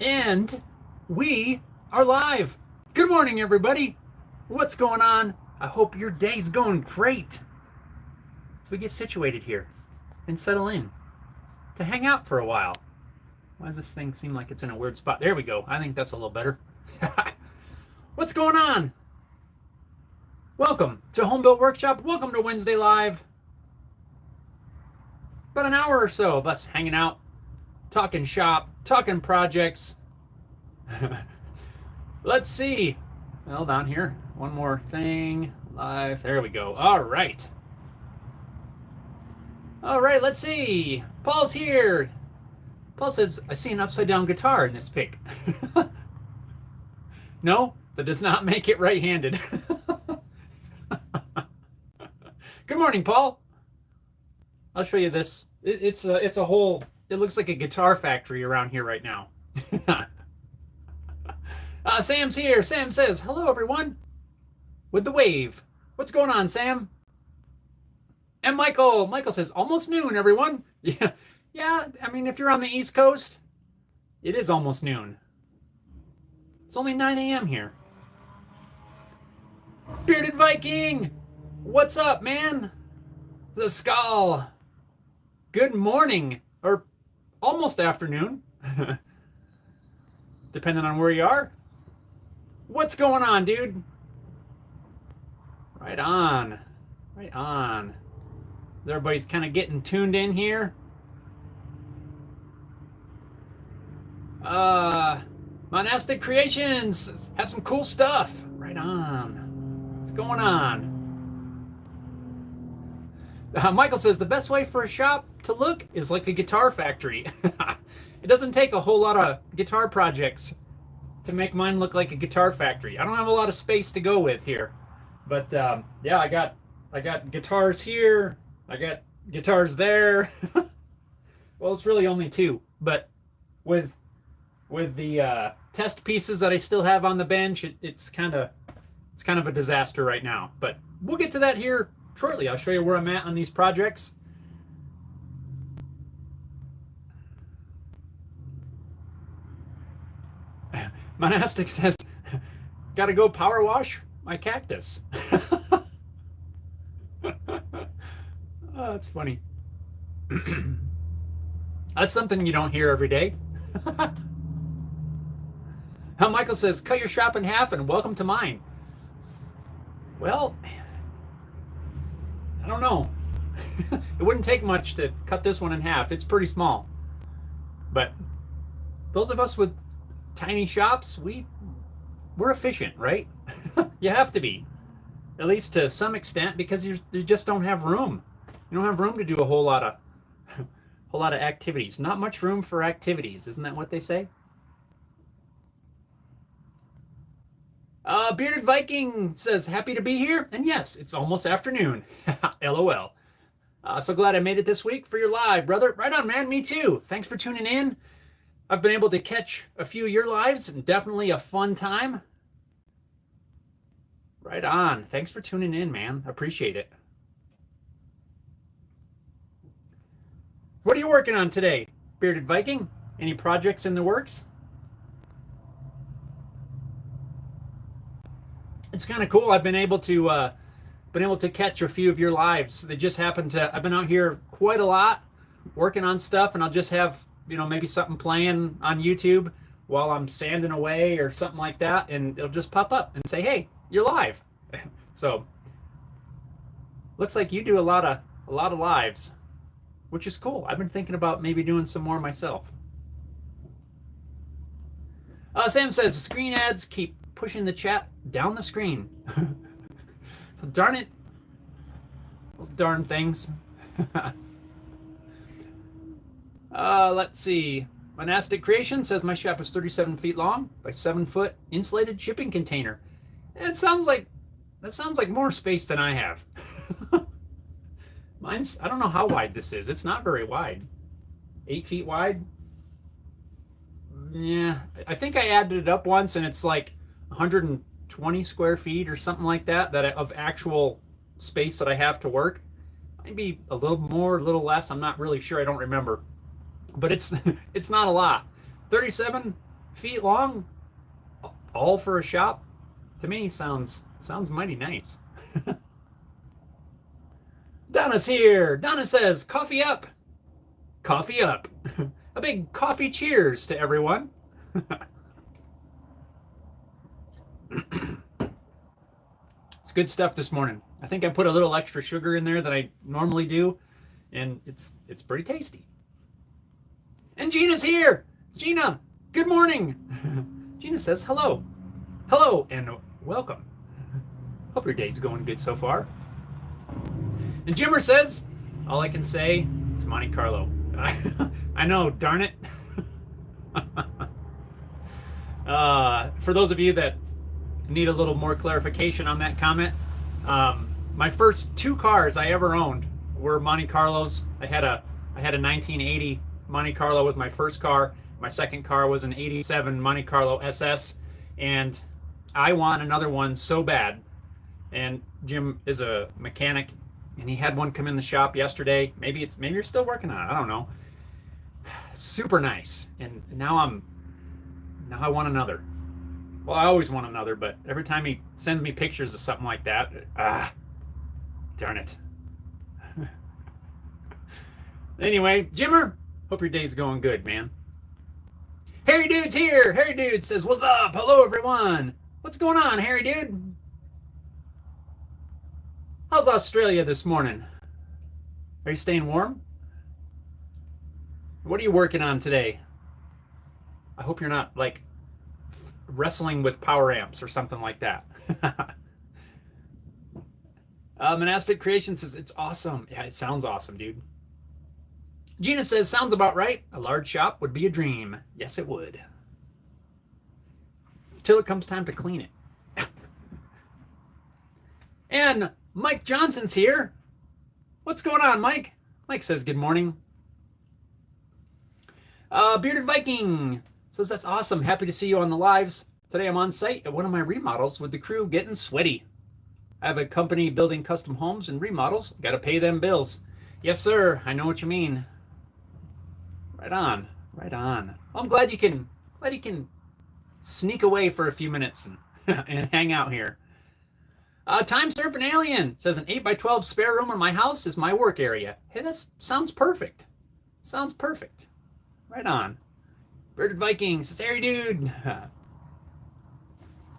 And we are live. Good morning, everybody. What's going on? I hope your day's going great. As we get situated here and settle in to hang out for a while. Why does this thing seem like it's in a weird spot? There we go. I think that's a little better. What's going on? Welcome to Home Built Workshop. Welcome to Wednesday Live. About an hour or so of us hanging out, talking shop, talking projects. Let's see. Well, down here, one more thing. Live. There we go. All right. All right, let's see. Paul's here. Paul says, I see an upside down guitar in this pic. No, that does not make it right-handed. Good morning, Paul. I'll show you this. It's a whole, it looks like a guitar factory around here right now. Sam's here. Sam says, hello, everyone. With the wave. What's going on, Sam? And Michael says, almost noon, everyone. Yeah, I mean, if you're on the East Coast, it is almost noon. It's only 9 a.m. here. Bearded Viking, what's up, man? The Skull. Good morning, or almost afternoon, depending on where you are. What's going on, dude? Right on. Right on. Everybody's kind of getting tuned in here. Monastic Creations have some cool stuff. Right on. What's going on? Michael says the best way for a shop to look is like a guitar factory. It doesn't take a whole lot of guitar projects to make mine look like a guitar factory. I don't have a lot of space to go with here, but yeah, I got guitars here. I got guitars there. Well, it's really only two, but with the test pieces that I still have on the bench, it's kind of a disaster right now. But we'll get to that here shortly. I'll show you where I'm at on these projects. Monastic says, gotta go power wash my cactus. Oh, that's funny. That's something you don't hear every day. Michael says, cut your shop in half and welcome to mine. Well, I don't know. It wouldn't take much to cut this one in half. It's pretty small. But those of us with tiny shops, we're efficient, right? You have to be, at least to some extent, because you just don't have room. You don't have room to do a whole lot of activities. Not much room for activities, isn't that what they say? Bearded Viking says, happy to be here. And yes, it's almost afternoon. LOL. So glad I made it this week for your live, brother. Right on, man. Me too. Thanks for tuning in. I've been able to catch a few of your lives, and definitely a fun time. Right on. Thanks for tuning in, man. Appreciate it. What are you working on today, Bearded Viking? Any projects in the works? It's kind of cool. I've been able to catch a few of your lives. They just happen to. I've been out here quite a lot, working on stuff, and I'll just have maybe something playing on YouTube while I'm sanding away or something like that, and it'll just pop up and say, "Hey, you're live." So looks like you do a lot of lives, which is cool. I've been thinking about maybe doing some more myself. Sam says screen ads keep pushing the chat down the screen. Darn it. Those darn things. Let's see. Monastic Creation says my shop is 37 feet long by 7 foot insulated shipping container. That sounds like more space than I have. Mine's, I don't know how wide this is. It's not very wide. 8 feet wide. Yeah, I think I added it up once and it's like 120 square feet or something like that of actual space that I have to work. Maybe a little more, a little less. I'm not really sure. I don't remember. But it's not a lot. 37 feet long, all for a shop. To me, sounds mighty nice. Donna's here. Donna says, "Coffee up, coffee up." A big coffee cheers to everyone. It's good stuff this morning. I think I put a little extra sugar in there than I normally do, and it's pretty tasty. And Gina's here. Gina, good morning. Gina says hello. Hello and welcome. Hope your day's going good so far. And Jimmer says, all I can say is Monte Carlo. I know, darn it. For those of you that need a little more clarification on that comment, my first 2 cars I ever owned were Monte Carlos. I had a 1980 Monte Carlo was my first car. My second car was an 87 Monte Carlo SS, and I want another one so bad. And Jim is a mechanic, and he had one come in the shop yesterday. Maybe you're still working on it. I don't know. Super nice. And now I want another. Well, I always want another, but every time he sends me pictures of something like that, darn it. Anyway, Jimmer, hope your day's going good, man. Harry Dude's here. Harry Dude says, "What's up? Hello, everyone. What's going on, Harry Dude? How's Australia this morning? Are you staying warm? What are you working on today? I hope you're not like wrestling with power amps or something like that." Monastic Creation says, "It's awesome." Yeah, it sounds awesome, dude. Gina says, "Sounds about right. A large shop would be a dream." Yes, it would. Till it comes time to clean it. And Mike Johnson's here. What's going on, Mike? Mike says, "Good morning." Bearded Viking says, "That's awesome. Happy to see you on the lives. Today I'm on site at one of my remodels with the crew getting sweaty. I have a company building custom homes and remodels. Got to pay them bills." Yes, sir. I know what you mean. Right on. Right on. Well, I'm glad you can sneak away for a few minutes and, and hang out here. Time Surfing Alien says, "An 8x12 spare room in my house is my work area." Hey, that sounds perfect. Sounds perfect. Right on. Bearded Viking says, "Harry Dude."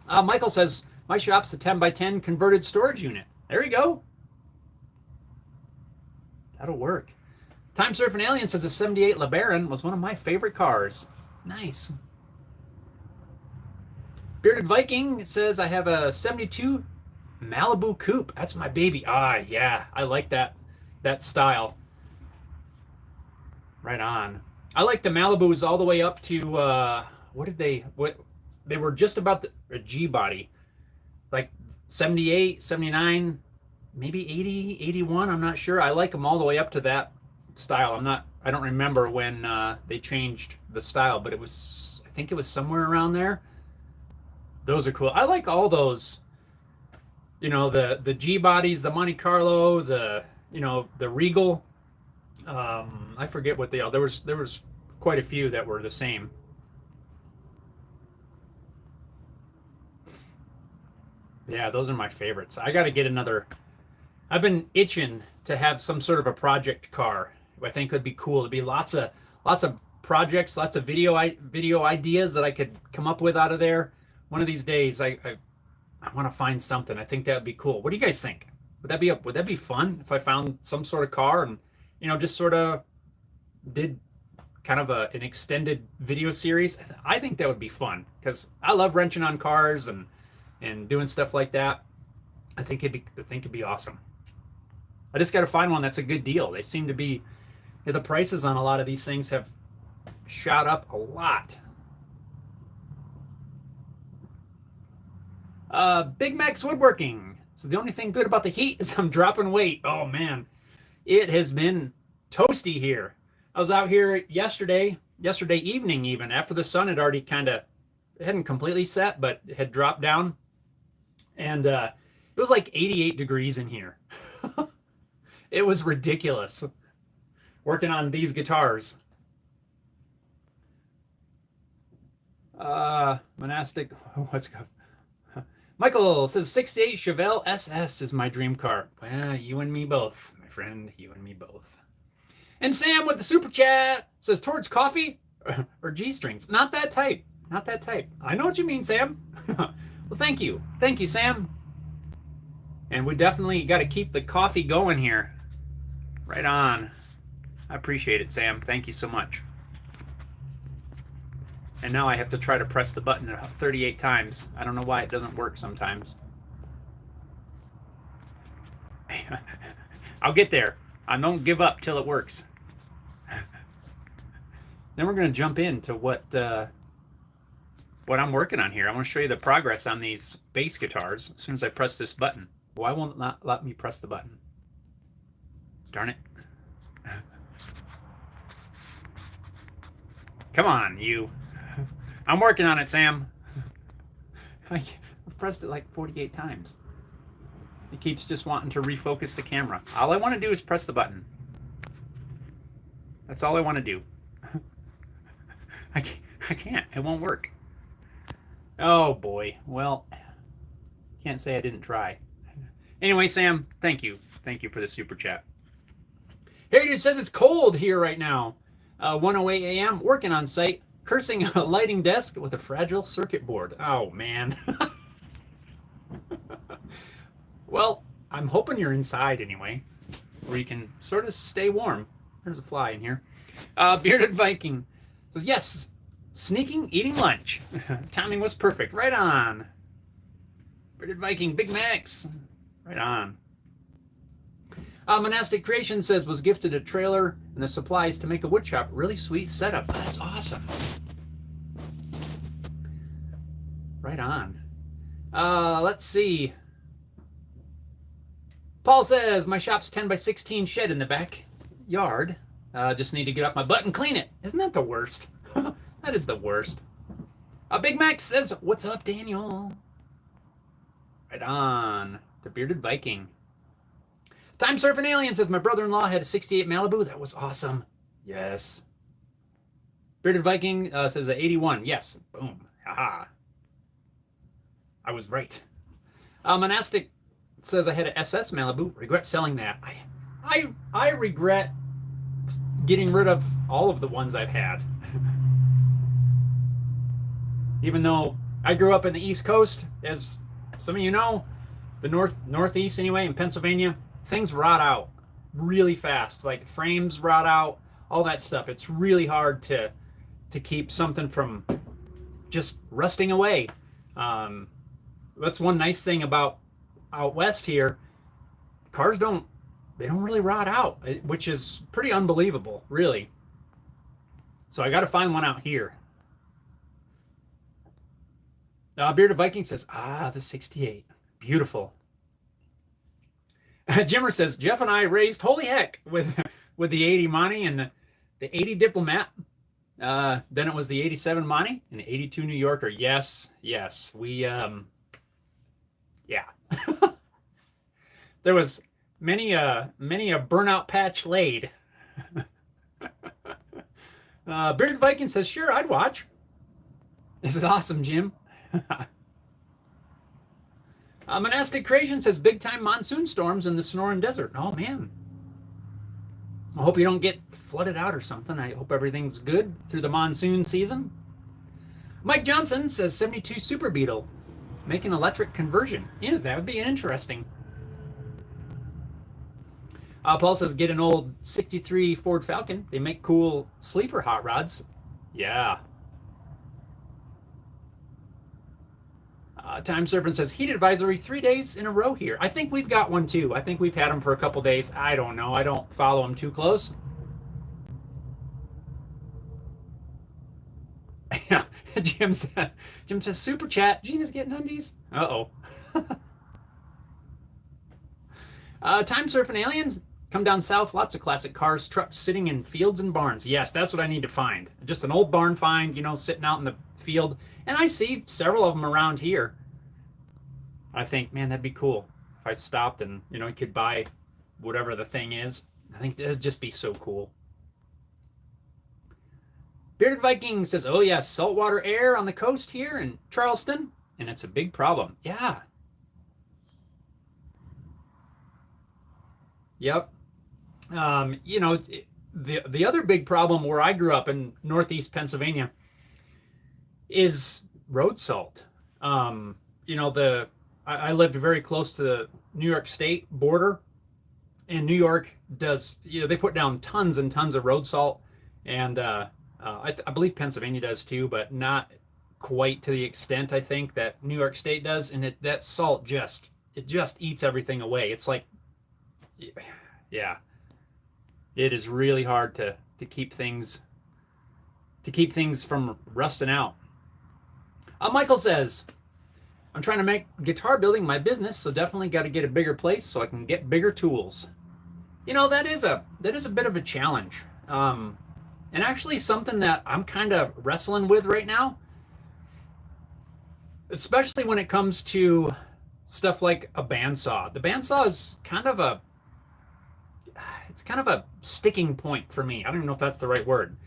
Michael says, "My shop's a 10x10 converted storage unit." There you go. That'll work. Time Surfing Alien says, "A 78 LeBaron was one of my favorite cars." Nice. Bearded Viking says, "I have a 72 Malibu Coupe. That's my baby." Yeah, I like that style. Right on. I like the Malibus all the way up to what they were just about a G body, like 78, 79, maybe 80, 81. I'm not sure. I like them all the way up to that style. I don't remember when they changed the style, but I think it was somewhere around there. Those are cool. I like all those, the G bodies, the Monte Carlo, the Regal. I forget what they are. There was quite a few that were the same. Yeah, those are my favorites. I got to get another. I've been itching to have some sort of a project car. I think would be cool. It'd be lots of projects, lots of video ideas that I could come up with out of there. One of these days, I want to find something. I think that would be cool. What do you guys think? Would that be fun if I found some sort of car and just sort of did kind of an extended video series? I think that would be fun because I love wrenching on cars and doing stuff like that. I think it'd be awesome. I just got to find one that's a good deal. They seem to be, the prices on a lot of these things have shot up a lot. Big Mac's Woodworking. So the only thing good about the heat is I'm dropping weight. Oh man, it has been toasty here. I was out here yesterday evening, even after the sun had already it hadn't completely set, but it had dropped down. And it was like 88 degrees in here. It was ridiculous working on these guitars. Monastic. What's go? Michael says 68 Chevelle SS is my dream car. Well, you and me both, my friend. You and me both. And Sam with the super chat says towards coffee or G-strings. Not that type. Not that type. I know what you mean, Sam. Well, thank you. Thank you, Sam. And we definitely got to keep the coffee going here. Right on. I appreciate it, Sam. Thank you so much. And now I have to try to press the button 38 times. I don't know why it doesn't work sometimes. I'll get there. I don't give up till it works. Then we're going to jump into what I'm working on here. I want to show you the progress on these bass guitars as soon as I press this button. Why won't it not let me press the button? Darn it. Come on, you. I'm working on it, Sam. I've pressed it like 48 times. It keeps just wanting to refocus the camera. All I want to do is press the button. That's all I want to do. I can't. It won't work. Oh, boy. Well, can't say I didn't try. Anyway, Sam, thank you. Thank you for the super chat. Harry dude says it's cold here right now. 1:08 a.m. Working on site. Cursing a lighting desk with a fragile circuit board. Oh, man. Well, I'm hoping you're inside anyway, where you can sort of stay warm. There's a fly in here. Bearded Viking says, yes, sneaking, eating lunch. Timing was perfect. Right on. Bearded Viking, Big Macs. Right on. Monastic Creation says, was gifted a trailer and the supplies to make a wood shop. Really sweet setup. That's awesome. Right on. Let's see. Paul says, my shop's 10 by 16 shed in the backyard. Just need to get up my butt and clean it. Isn't that the worst? That is the worst. Big Mac says, what's up, Daniel? Right on. The Bearded Viking. Time Surfing Alien says, my brother-in-law had a 68 Malibu. That was awesome. Yes. Bearded Viking says, 81. Yes. Boom. Haha. I was right. Monastic says, I had an SS Malibu. Regret selling that. I regret getting rid of all of the ones I've had. Even though I grew up in the East Coast, as some of you know, the Northeast anyway, in Pennsylvania, things rot out really fast. Like frames rot out, all that stuff. It's really hard to keep something from just rusting away. That's one nice thing about out west here. Cars don't really rot out, which is pretty unbelievable, really. So I got to find one out here. Bearded Viking says, the 68. Beautiful. Jimmer says, Jeff and I raised holy heck with the 80 Monty and the 80 Diplomat. Then it was the 87 Monty and the 82 New Yorker. Yes. We, yeah. There was many a burnout patch laid. Bearded Viking says, sure, I'd watch. This is awesome, Jim. Monastic Creation says, big time monsoon storms in the Sonoran Desert. Oh, man. I hope you don't get flooded out or something. I hope everything's good through the monsoon season. Mike Johnson says, 72 Super Beetle. Make an electric conversion. Yeah, that would be interesting. Paul says, get an old 63 Ford Falcon. They make cool sleeper hot rods. Yeah. Time Serpent says, heat advisory 3 days in a row here. I think we've got one too. I think we've had them for a couple days. I don't know. I don't follow them too close. Jim says, super chat. Gina's getting undies. Uh-oh. Time Surfing Aliens. Come down south. Lots of classic cars, trucks sitting in fields and barns. Yes, that's what I need to find. Just an old barn find, sitting out in the field. And I see several of them around here. I think, man, that'd be cool if I stopped and, you could buy whatever the thing is. I think that'd just be so cool. Bearded Viking says, oh yeah, saltwater air on the coast here in Charleston, and it's a big problem. Yeah. Yep. The other big problem where I grew up in Northeast Pennsylvania is road salt. I lived very close to the New York State border, and New York does, they put down tons and tons of road salt, and I believe Pennsylvania does too, but not quite to the extent I think that New York State does. And that salt just eats everything away. It's like, yeah, it is really hard to keep things from rusting out. Michael says, I'm trying to make guitar building my business, so definitely got to get a bigger place so I can get bigger tools. That is a bit of a challenge, and actually something that I'm kind of wrestling with right now, especially when it comes to stuff like a bandsaw. The bandsaw is kind of a sticking point for me. I don't even know if that's the right word.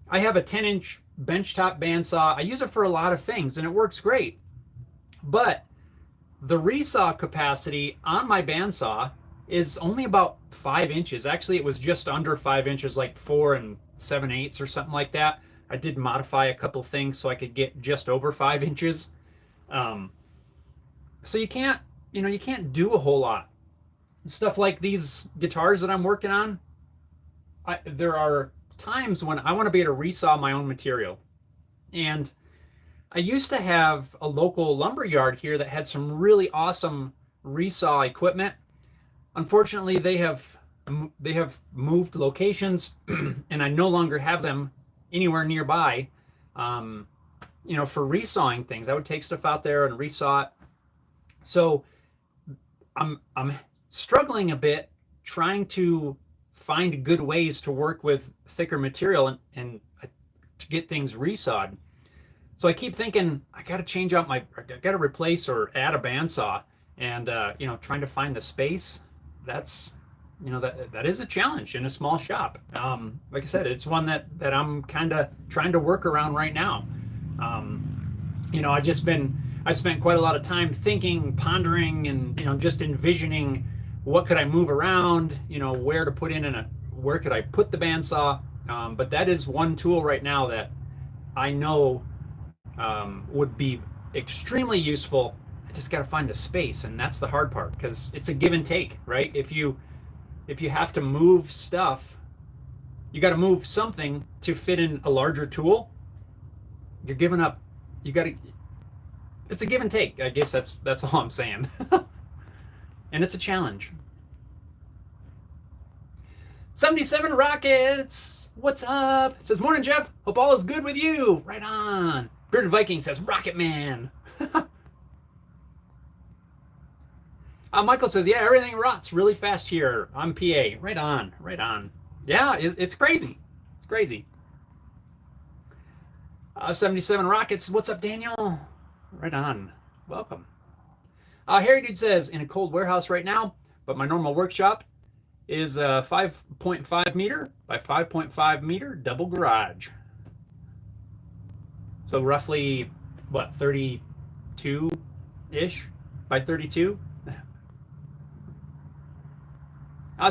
I have a 10-inch benchtop bandsaw. I use it for a lot of things, and it works great. But the resaw capacity on my bandsaw is only about 5 inches. Actually, it was just under 5 inches, like 4 7/8 or something like that. I did modify a couple things so I could get just over 5 inches. So you can't do a whole lot. Stuff like these guitars that I'm working on, there are times when I want to be able to resaw my own material. And I used to have a local lumber yard here that had some really awesome resaw equipment. Unfortunately, they have moved locations, and I no longer have them anywhere nearby. For resawing things, I would take stuff out there and resaw it. So I'm struggling a bit trying to find good ways to work with thicker material and to get things resawed. So I keep thinking I got to change out I got to replace or add a bandsaw, and trying to find the space. That's that is a challenge in a small shop. Like I said, it's one that I'm kind of trying to work around right now. I spent quite a lot of time thinking, pondering, and just envisioning what could I move around, where to put in where could I put the bandsaw. But that is one tool right now that I know would be extremely useful. I just got to find the space, and that's the hard part, because it's a give and take, right? If you have to move stuff, you got to move something to fit in a larger tool. You're giving up. It's a give and take. I guess that's all I'm saying. And it's a challenge. 77 Rockets, what's up? Says, morning, Jeff. Hope all is good with you. Right on. Bearded Viking says, Rocket Man. Michael says, yeah, everything rots really fast here. I'm PA. Right on, right on. Yeah, it's crazy. It's crazy. 77 Rockets, what's up, Daniel? Right on. Welcome. Harry Dude says, in a cold warehouse right now, but my normal workshop is a 5.5 meter by 5.5 meter double garage. So roughly, 32-ish by 32?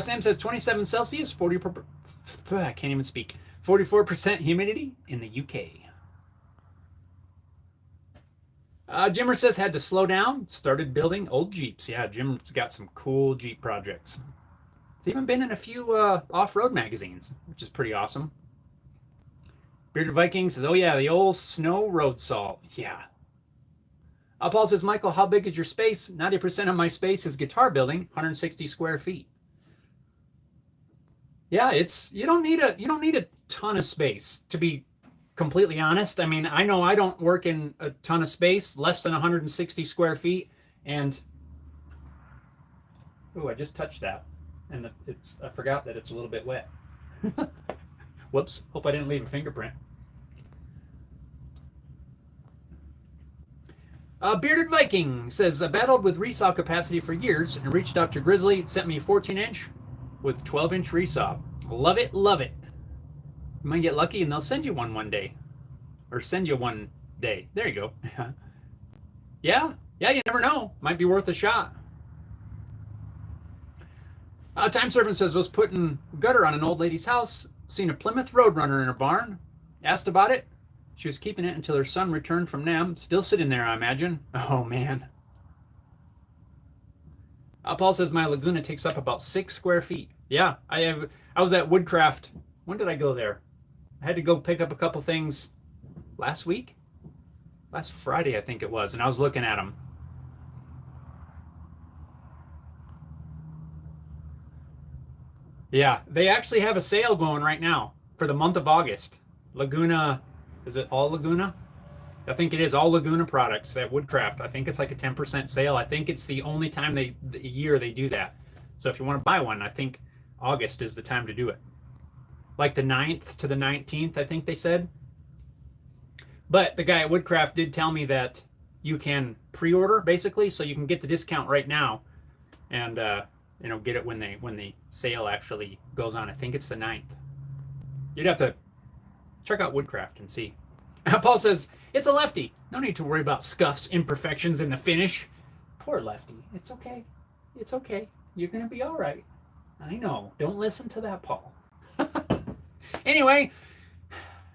Sam says 27 Celsius, 44% humidity in the UK. Jimmer says, had to slow down, started building old Jeeps. Yeah, Jim's got some cool Jeep projects. He's even been in a few off-road magazines, which is pretty awesome. Bearded Viking says, oh yeah, the old snow road salt. Yeah. Paul says, Michael, how big is your space? 90% of my space is guitar building, 160 square feet. Yeah, you don't need a ton of space, to be completely honest. I mean, I know I don't work in a ton of space, less than 160 square feet, and I just touched that, and I forgot that it's a little bit wet. Whoops, hope I didn't leave a fingerprint. Bearded Viking says, I battled with resaw capacity for years and reached out to Grizzly, sent me 14-inch with 12-inch resaw. Love it, love it. You might get lucky and they'll send you one day. Or send you one day. There you go. Yeah, you never know. Might be worth a shot. Time Servant says, was putting gutter on an old lady's house, seen a Plymouth Roadrunner in her barn, asked about it. She was keeping it until her son returned from NAM. Still sitting there, I imagine. Oh, man. Paul says, my Laguna takes up about 6 square feet. Yeah, I was at Woodcraft. When did I go there? I had to go pick up a couple things last week? Last Friday, I think it was, and I was looking at them. Yeah, they actually have a sale going right now for the month of August. Laguna, is it all Laguna? I think it is all Laguna products at Woodcraft. I think it's like a 10% sale. I think it's the only time the year they do that. So if you want to buy one, I think August is the time to do it. Like the 9th to the 19th, I think they said. But the guy at Woodcraft did tell me that you can pre-order basically, so you can get the discount right now and get it when the sale actually goes on. I think it's the 9th. You'd have to check out Woodcraft and see. Paul says, it's a lefty. No need to worry about scuffs, imperfections in the finish. Poor lefty. It's okay. It's okay. You're going to be all right. I know. Don't listen to that, Paul. Anyway,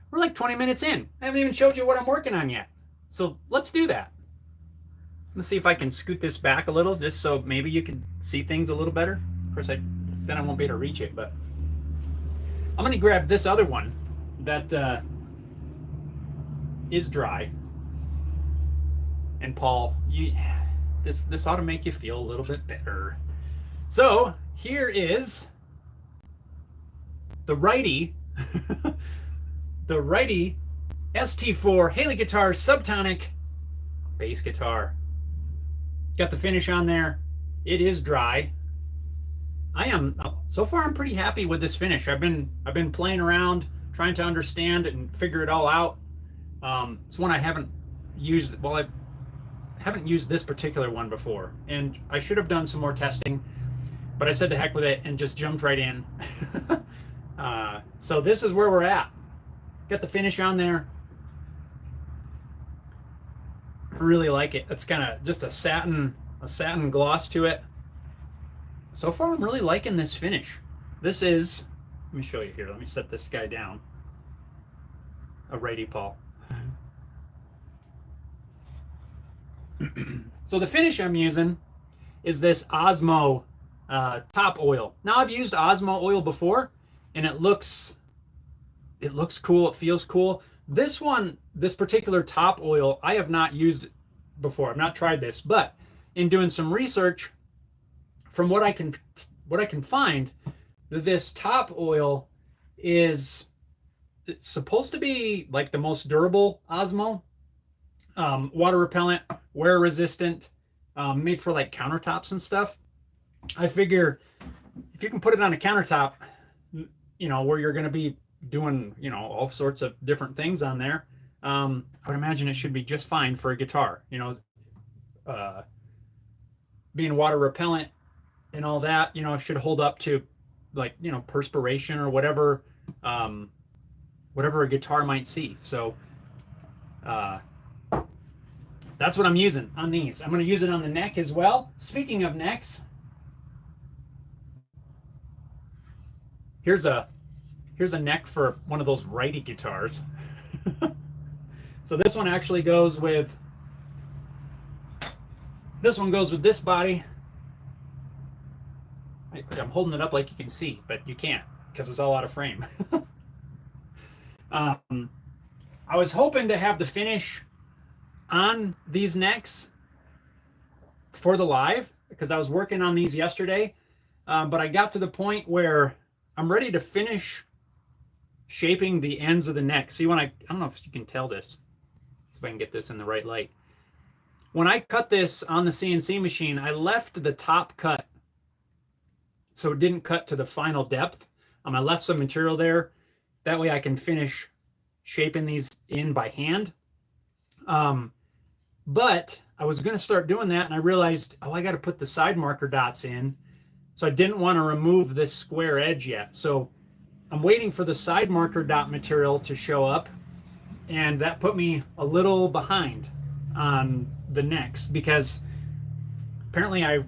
we're like 20 minutes in. I haven't even showed you what I'm working on yet. So let's do that. Let's see if I can scoot this back a little just so maybe you can see things a little better. Of course, then I won't be able to reach it, but I'm going to grab this other one that is dry. And Paul, this ought to make you feel a little bit better. So here is the righty, the righty ST4 Haley Guitar Subtonic bass guitar. Got the finish on there. It is dry. So far I'm pretty happy with this finish. I've been playing around, trying to understand it and figure it all out. It's one I haven't used. Well, I haven't used this particular one before, and I should have done some more testing, but I said to heck with it and just jumped right in. So this is where we're at. Got the finish on there. I really like it. It's kind of just a satin gloss to it. So far, I'm really liking this finish. This is, let me show you here. Let me set this guy down. A righty Paul. So the finish I'm using is this Osmo top oil. Now I've used Osmo oil before, and it looks cool. It feels cool. This one, this particular top oil, I have not used before. I've not tried this, but in doing some research, from what I can find, this top oil it's supposed to be like the most durable Osmo, water repellent, wear resistant, made for like countertops and stuff. I figure if you can put it on a countertop, where you're going to be doing, all sorts of different things on there, I would imagine it should be just fine for a guitar. Being water repellent and all that, should hold up to like, perspiration or whatever a guitar might see. So that's what I'm using on these. I'm going to use it on the neck as well. Speaking of necks, here's a neck for one of those righty guitars. So this one actually goes with this body. I'm holding it up like you can see, but you can't because it's all out of frame. I was hoping to have the finish on these necks for the live because I was working on these yesterday, but I got to the point where I'm ready to finish shaping the ends of the neck. See, I don't know if you can tell this. See if I can get this in the right light. When I cut this on the CNC machine, I left the top cut so it didn't cut to the final depth. I left some material there. That way I can finish shaping these in by hand. But I was going to start doing that, and I realized, I got to put the side marker dots in. So I didn't want to remove this square edge yet. So I'm waiting for the side marker dot material to show up, and that put me a little behind on the necks because apparently I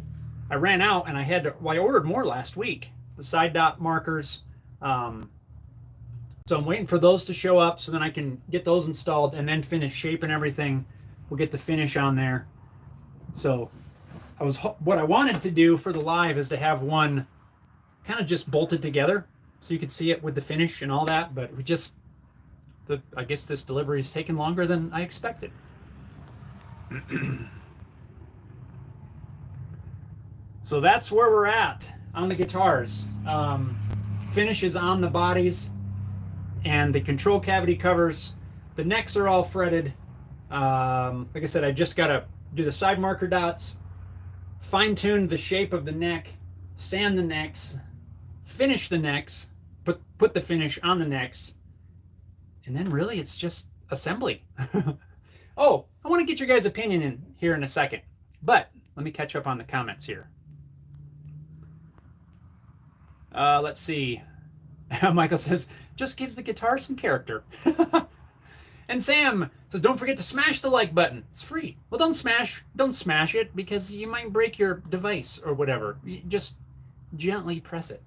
ran out and I had to, well, I ordered more last week, the side dot markers. So I'm waiting for those to show up so then I can get those installed and then finish shaping everything. We'll get the finish on there. So what I wanted to do for the live is to have one kind of just bolted together so you could see it with the finish and all that, but I guess this delivery is taking longer than I expected. So that's where we're at on the guitars. Finish is on the bodies and the control cavity covers. The necks are all fretted. Like I said, I just got to do the side marker dots, fine tune the shape of the neck, sand the necks, finish the necks, put the finish on the necks, and then really it's just assembly. Oh, I want to get your guys' opinion in here in a second, but let me catch up on the comments here. Let's see. Michael says, just gives the guitar some character. And Sam says, don't forget to smash the like button. It's free. Well, don't smash it because you might break your device or whatever. You just gently press it.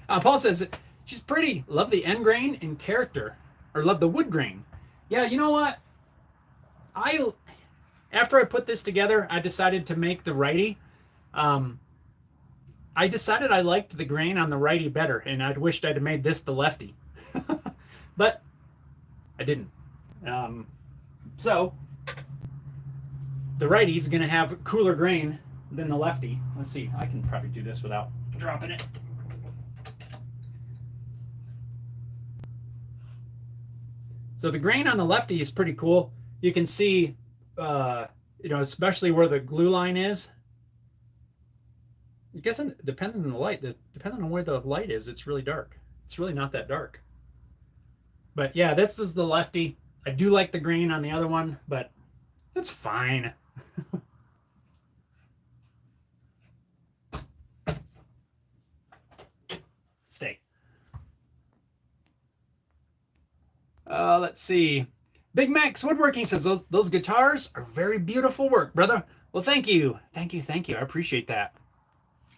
Paul says, she's pretty. Love the end grain and character. Or love the wood grain. Yeah, you know what? After I put this together, I decided to make the righty. I decided I liked the grain on the righty better, and I'd wished I'd have made this the lefty. But I didn't. So the righty's going to have cooler grain than the lefty. Let's see. I can probably do this without dropping it. So the grain on the lefty is pretty cool. You can see, especially where the glue line is. I guess it depends on the light. Depending on where the light is, it's really dark. It's really not that dark. But yeah, this is the lefty. I do like the green on the other one, but it's fine. Stay. Let's see. Big Max Woodworking says those guitars are very beautiful work, brother. Well, thank you. Thank you. I appreciate that.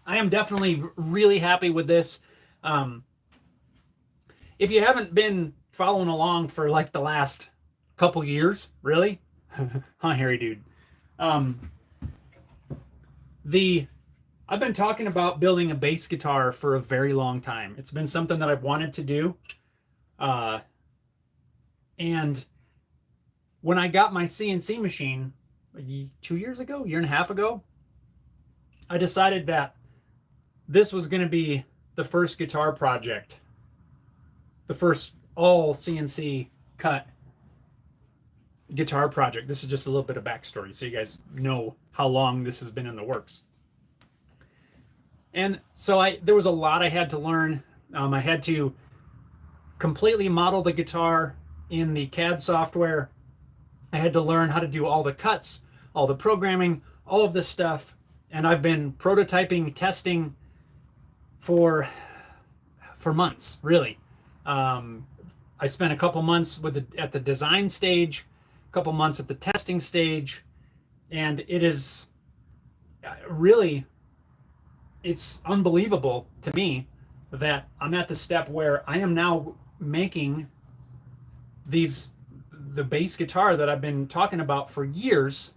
I am definitely really happy with this. If you haven't been following along for like the last couple years, really, huh, Harry dude? I've been talking about building a bass guitar for a very long time. It's been something that I've wanted to do. And when I got my CNC machine 2 years ago, year and a half ago, I decided that this was going to be the first guitar project, the first all CNC cut guitar project. This is just a little bit of backstory so you guys know how long this has been in the works. And so there was a lot I had to learn. I had to completely model the guitar in the CAD software. I had to learn how to do all the cuts, all the programming, all of this stuff. And I've been prototyping, testing for months, really. I spent a couple months at the design stage, a couple months at the testing stage, and it is really, it's unbelievable to me that I'm at the step where I am now making the bass guitar that I've been talking about for years.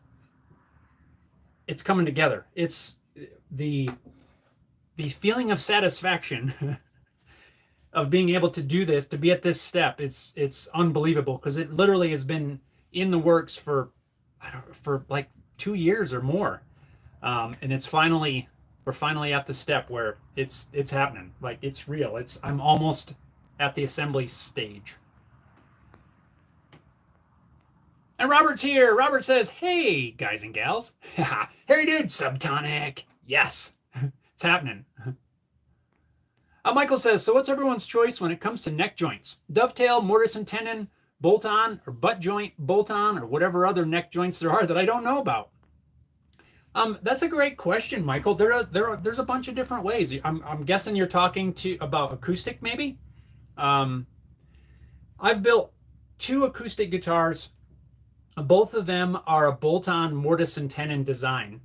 It's coming together. It's the feeling of satisfaction of being able to do this, to be at this step. It's unbelievable because it literally has been in the works for like 2 years or more, and we're finally at the step where it's happening. Like, it's real. I'm almost at the assembly stage. And Robert's here. Robert says, hey, guys and gals. Harry dude, Subtonic. Yes, it's happening. Michael says, so what's everyone's choice when it comes to neck joints? Dovetail, mortise and tenon, bolt-on, or butt joint, bolt-on, or whatever other neck joints there are that I don't know about. That's a great question, Michael. There's a bunch of different ways. I'm guessing you're talking to about acoustic, maybe. Um, I've built two acoustic guitars. Both of them are a bolt-on mortise and tenon design.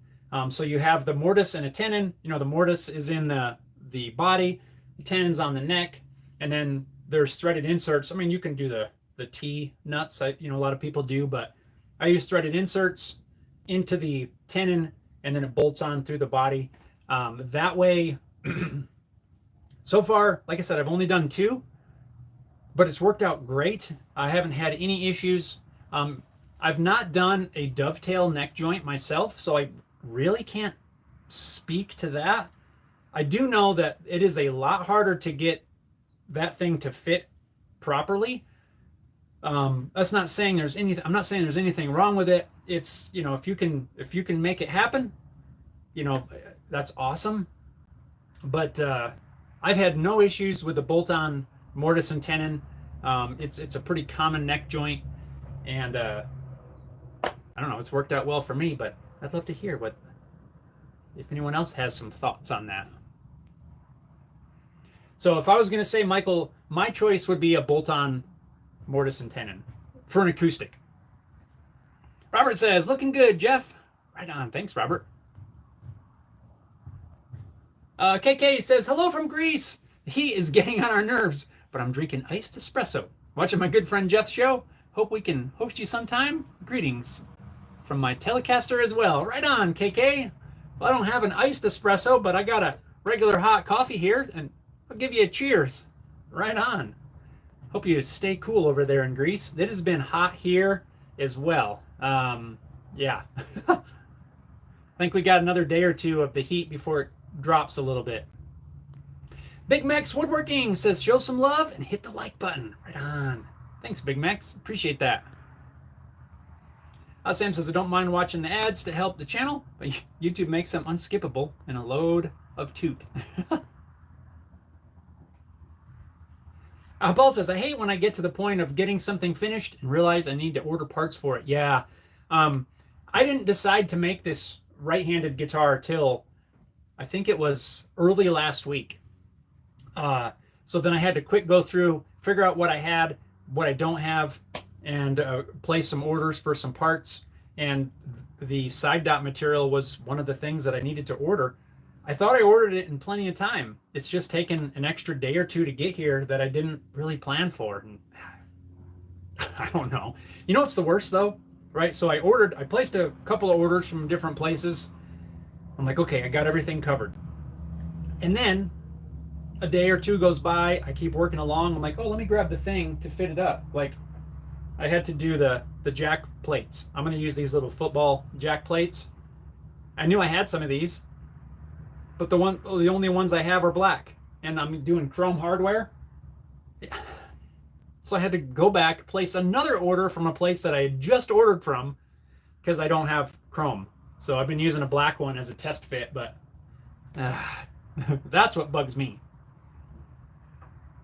So you have the mortise and a tenon. You know, the mortise is in the body, the tenon's on the neck, and then there's threaded inserts. I mean, you can do the T nuts. A lot of people do, but I use threaded inserts into the tenon, and then it bolts on through the body. That way, so far, like I said, I've only done two, but it's worked out great. I haven't had any issues. I've not done a dovetail neck joint myself, so I really can't speak to that. I do know that it is a lot harder to get that thing to fit properly. That's not saying there's anything. I'm not saying there's anything wrong with it. It's, if you can make it happen, that's awesome. But I've had no issues with the bolt-on mortise and tenon. It's a pretty common neck joint, and I don't know. It's worked out well for me. But I'd love to hear if anyone else has some thoughts on that. So if I was going to say, Michael, my choice would be a bolt-on mortise and tenon for an acoustic. Robert says, looking good, Jeff. Right on. Thanks, Robert. KK says, hello from Greece. The heat is getting on our nerves, but I'm drinking iced espresso. Watching my good friend Jeff's show. Hope we can host you sometime. Greetings from my Telecaster as well. Right on, KK. Well, I don't have an iced espresso, but I got a regular hot coffee here, and I'll give you a cheers. Right on. Hope you stay cool over there in Greece. It has been hot here as well. Yeah. I think we got another day or two of the heat before it drops a little bit. Big Max Woodworking says, show some love and hit the like button. Right on. Thanks, Big Max. Appreciate that. Sam says, I don't mind watching the ads to help the channel, but YouTube makes them unskippable and a load of toot. Paul says, I hate when I get to the point of getting something finished and realize I need to order parts for it. Yeah. I didn't decide to make this right-handed guitar till I think it was early last week. So then I had to quick go through, figure out what I had, what I don't have, and place some orders for some parts. And the side dot material was one of the things that I needed to order. I thought I ordered it in plenty of time. It's just taken an extra day or two to get here that I didn't really plan for. And I don't know. You know what's the worst though? Right? So I placed a couple of orders from different places. I'm like, okay, I got everything covered. And then a day or two goes by. I keep working along. I'm like, oh, let me grab the thing to fit it up. Like, I had to do the jack plates. I'm going to use these little football jack plates. I knew I had some of these, but the only ones I have are black, and I'm doing chrome hardware. So I had to go back, place another order from a place that I had just ordered from because I don't have chrome. So I've been using a black one as a test fit, but that's what bugs me.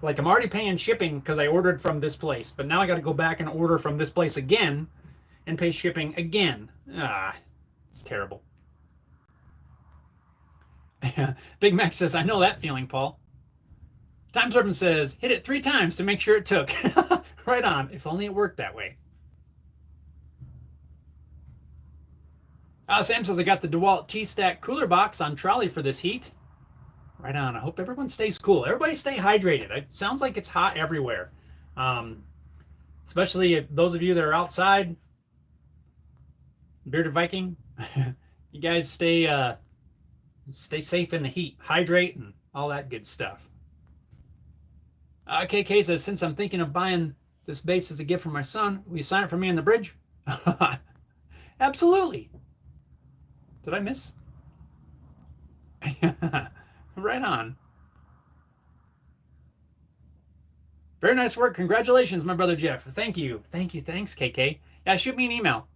Like, I'm already paying shipping because I ordered from this place, but now I got to go back and order from this place again and pay shipping again. It's terrible. Big Mac says, I know that feeling, Paul. Time Serpent says, hit it 3 times to make sure it took. Right on. If only it worked that way. Sam says, I got the DeWalt T-Stack cooler box on trolley for this heat. Right on. I hope everyone stays cool. Everybody stay hydrated. It sounds like it's hot everywhere. Especially those of you that are outside. Bearded Viking, you guys stay safe in the heat. Hydrate and all that good stuff. KK says, since I'm thinking of buying this bass as a gift for my son, will you sign it for me in the bridge? Absolutely. Did I miss? Right on. Very nice work. Congratulations, my brother Jeff. Thank you. Thank you. Thanks, KK. Yeah, shoot me an email.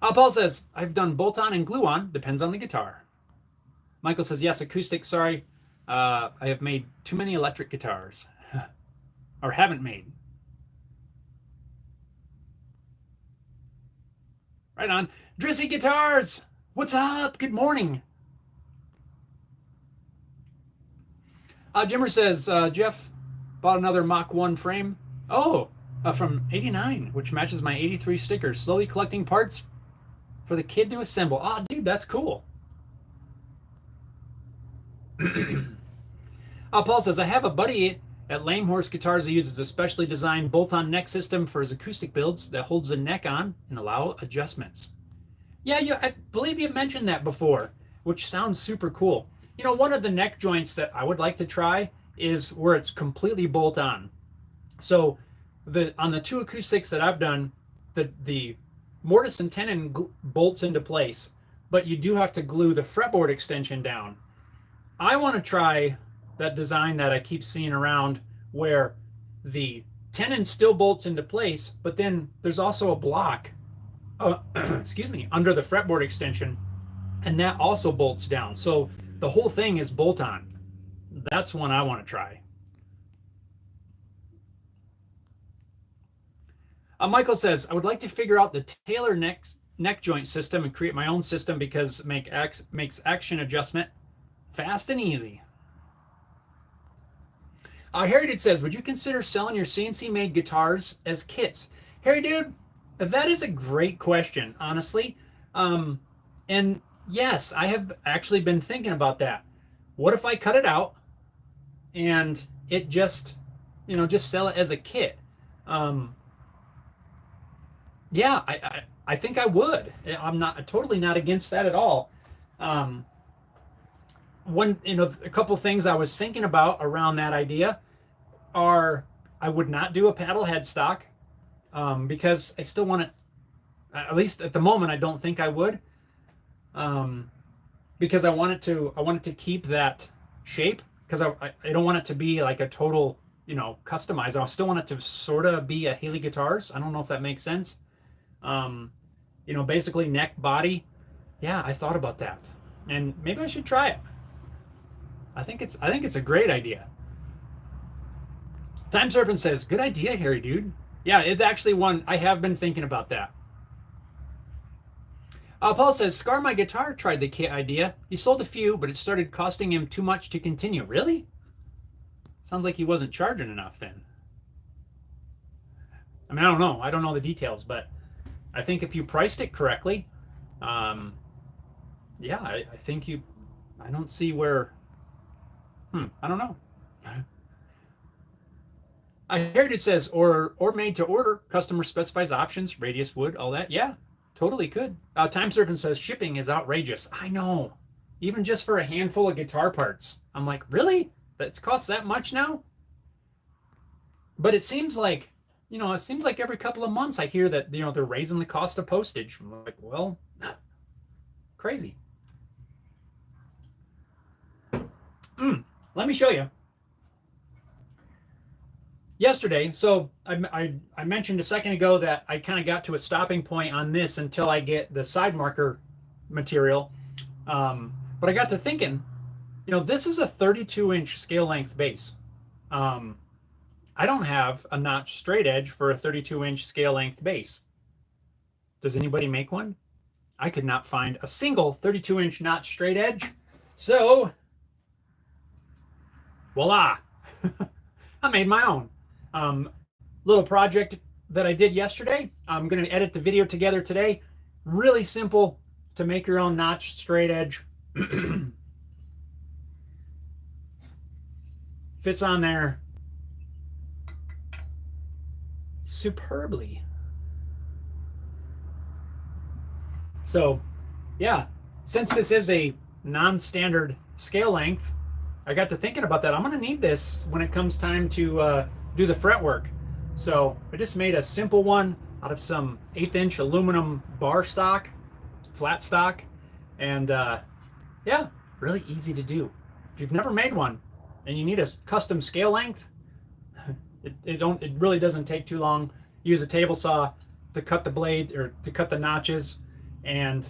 Paul says, I've done bolt-on and glue-on. Depends on the guitar. Michael says, yes, acoustic. Sorry. I have made too many electric guitars. Or haven't made. Right on. Drissy Guitars, what's up? Good morning. Jimmer says, Jeff bought another Mach 1 frame. Oh, from 89, which matches my 83 stickers. Slowly collecting parts for the kid to assemble. Oh, dude, that's cool. Paul says, I have a buddy at Lame Horse Guitars who uses a specially designed bolt-on neck system for his acoustic builds that holds the neck on and allow adjustments. Yeah, I believe you mentioned that before, which sounds super cool. You know, one of the neck joints that I would like to try is where it's completely bolt-on. So on the two acoustics that I've done, the mortise and tenon bolts into place, but you do have to glue the fretboard extension down. I want to try that design that I keep seeing around where the tenon still bolts into place, but then there's also a block, excuse me, under the fretboard extension, and that also bolts down. So the whole thing is bolt-on. That's one I want to try. Michael says, I would like to figure out the Taylor neck joint system and create my own system because it makes action adjustment fast and easy. Harry Dude says, would you consider selling your CNC-made guitars as kits? Harry Dude, that is a great question, honestly. And yes, I have actually been thinking about that. What if I cut it out and it just sell it as a kit? Yeah, I think I would. I'm totally not against that at all. A couple things I was thinking about around that idea are I would not do a paddle headstock because I still want it, at least at the moment, I don't think I would, because I want it to keep that shape, because I don't want it to be like a total, customized. I still want it to sort of be a Haley Guitars. I don't know if that makes sense. Basically neck, body. Yeah, I thought about that, and maybe I should try it. I think it's a great idea. Time Serpent says, good idea, Harry Dude. Yeah, it's actually one I have been thinking about that. Paul says, Scar My Guitar tried the kit idea. He sold a few, but it started costing him too much to continue. Really? Sounds like he wasn't charging enough then. I mean, I don't know. I don't know the details, but I think if you priced it correctly, I think I don't see where, I don't know. I heard it says, or made to order, customer specifies options, radius, wood, all that. Yeah, totally could. Time Surfing says, shipping is outrageous. I know. Even just for a handful of guitar parts. I'm like, really? That's cost that much now? But it seems like, every couple of months I hear that, they're raising the cost of postage. I'm like, well, crazy. Let me show you. Yesterday, so I mentioned a second ago that I kind of got to a stopping point on this until I get the side marker material. But I got to thinking, this is a 32-inch scale length bass. I don't have a notch straight edge for a 32-inch scale length bass. Does anybody make one? I could not find a single 32-inch notch straight edge. So, voila. I made my own. Little project that I did yesterday. I'm going to edit the video together today. Really simple to make your own notch straight edge. Fits on there superbly. So, yeah, since this is a non-standard scale length, I got to thinking about that. I'm going to need this when it comes time to do the fretwork. So I just made a simple one out of some 1/8-inch aluminum bar stock, flat stock, and yeah, really easy to do. If you've never made one and you need a custom scale length, it really doesn't take too long. Use a table saw to cut the blade or to cut the notches and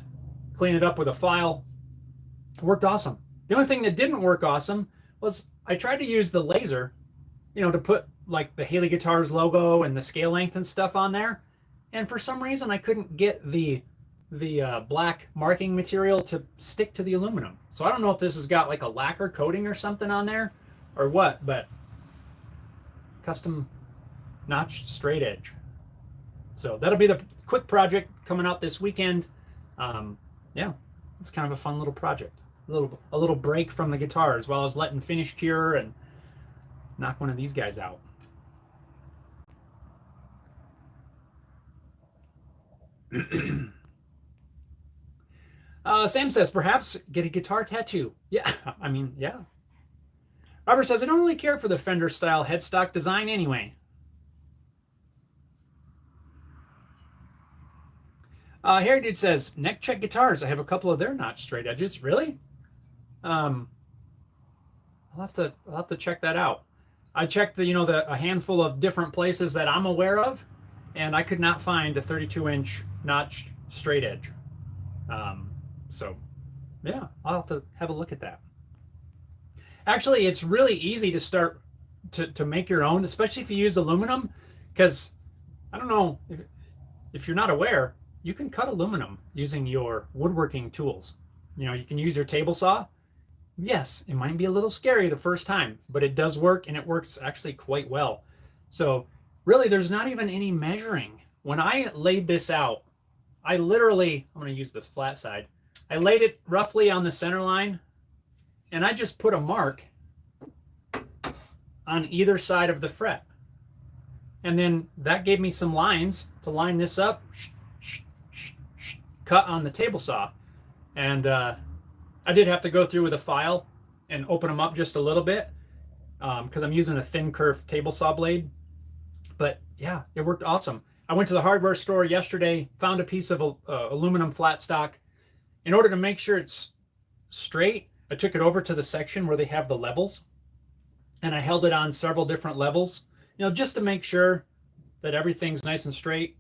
clean it up with a file. It worked awesome. The only thing that didn't work awesome was I tried to use the laser, to put like the Haley Guitars logo and the scale length and stuff on there. And for some reason I couldn't get the the black marking material to stick to the aluminum. So I don't know if this has got like a lacquer coating or something on there or what, but custom notched straight edge. So that'll be the quick project coming out this weekend. Yeah, it's kind of a fun little project. A little break from the guitar as well as letting finish cure and knock one of these guys out. Sam says, perhaps get a guitar tattoo. Yeah, I mean, yeah. Robert says, I don't really care for the Fender style headstock design anyway. Harry Dude says, Neck Check Guitars. I have a couple of their notch straight edges. Really? I'll have to check that out. I checked a handful of different places that I'm aware of, and I could not find a 32-inch notched straight edge. So yeah, I'll have to have a look at that. Actually, it's really easy to start to make your own, especially if you use aluminum, because I don't know if you're not aware, you can cut aluminum using your woodworking tools. You can use your table saw. Yes, it might be a little scary the first time, but it does work, and it works actually quite well. So really, there's not even any measuring. When I laid this out, I'm going to use the flat side. I laid it roughly on the center line, and I just put a mark on either side of the fret. And then that gave me some lines to line this up, cut on the table saw. And I did have to go through with a file and open them up just a little bit because I'm using a thin curved table saw blade. But yeah, it worked awesome. I went to the hardware store yesterday, found a piece of aluminum flat stock. In order to make sure it's straight, I took it over to the section where they have the levels, and I held it on several different levels, just to make sure that everything's nice and straight.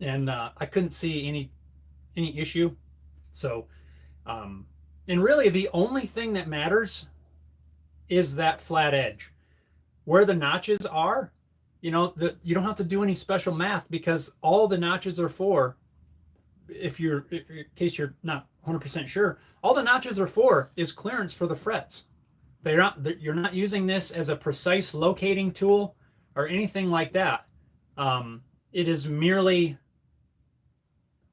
And I couldn't see any issue. So, and really the only thing that matters is that flat edge. Where the notches are, you don't have to do any special math, because all the notches are for, in case you're not 100% sure, all the notches are for is clearance for the frets. You're not using this as a precise locating tool or anything like that. It is merely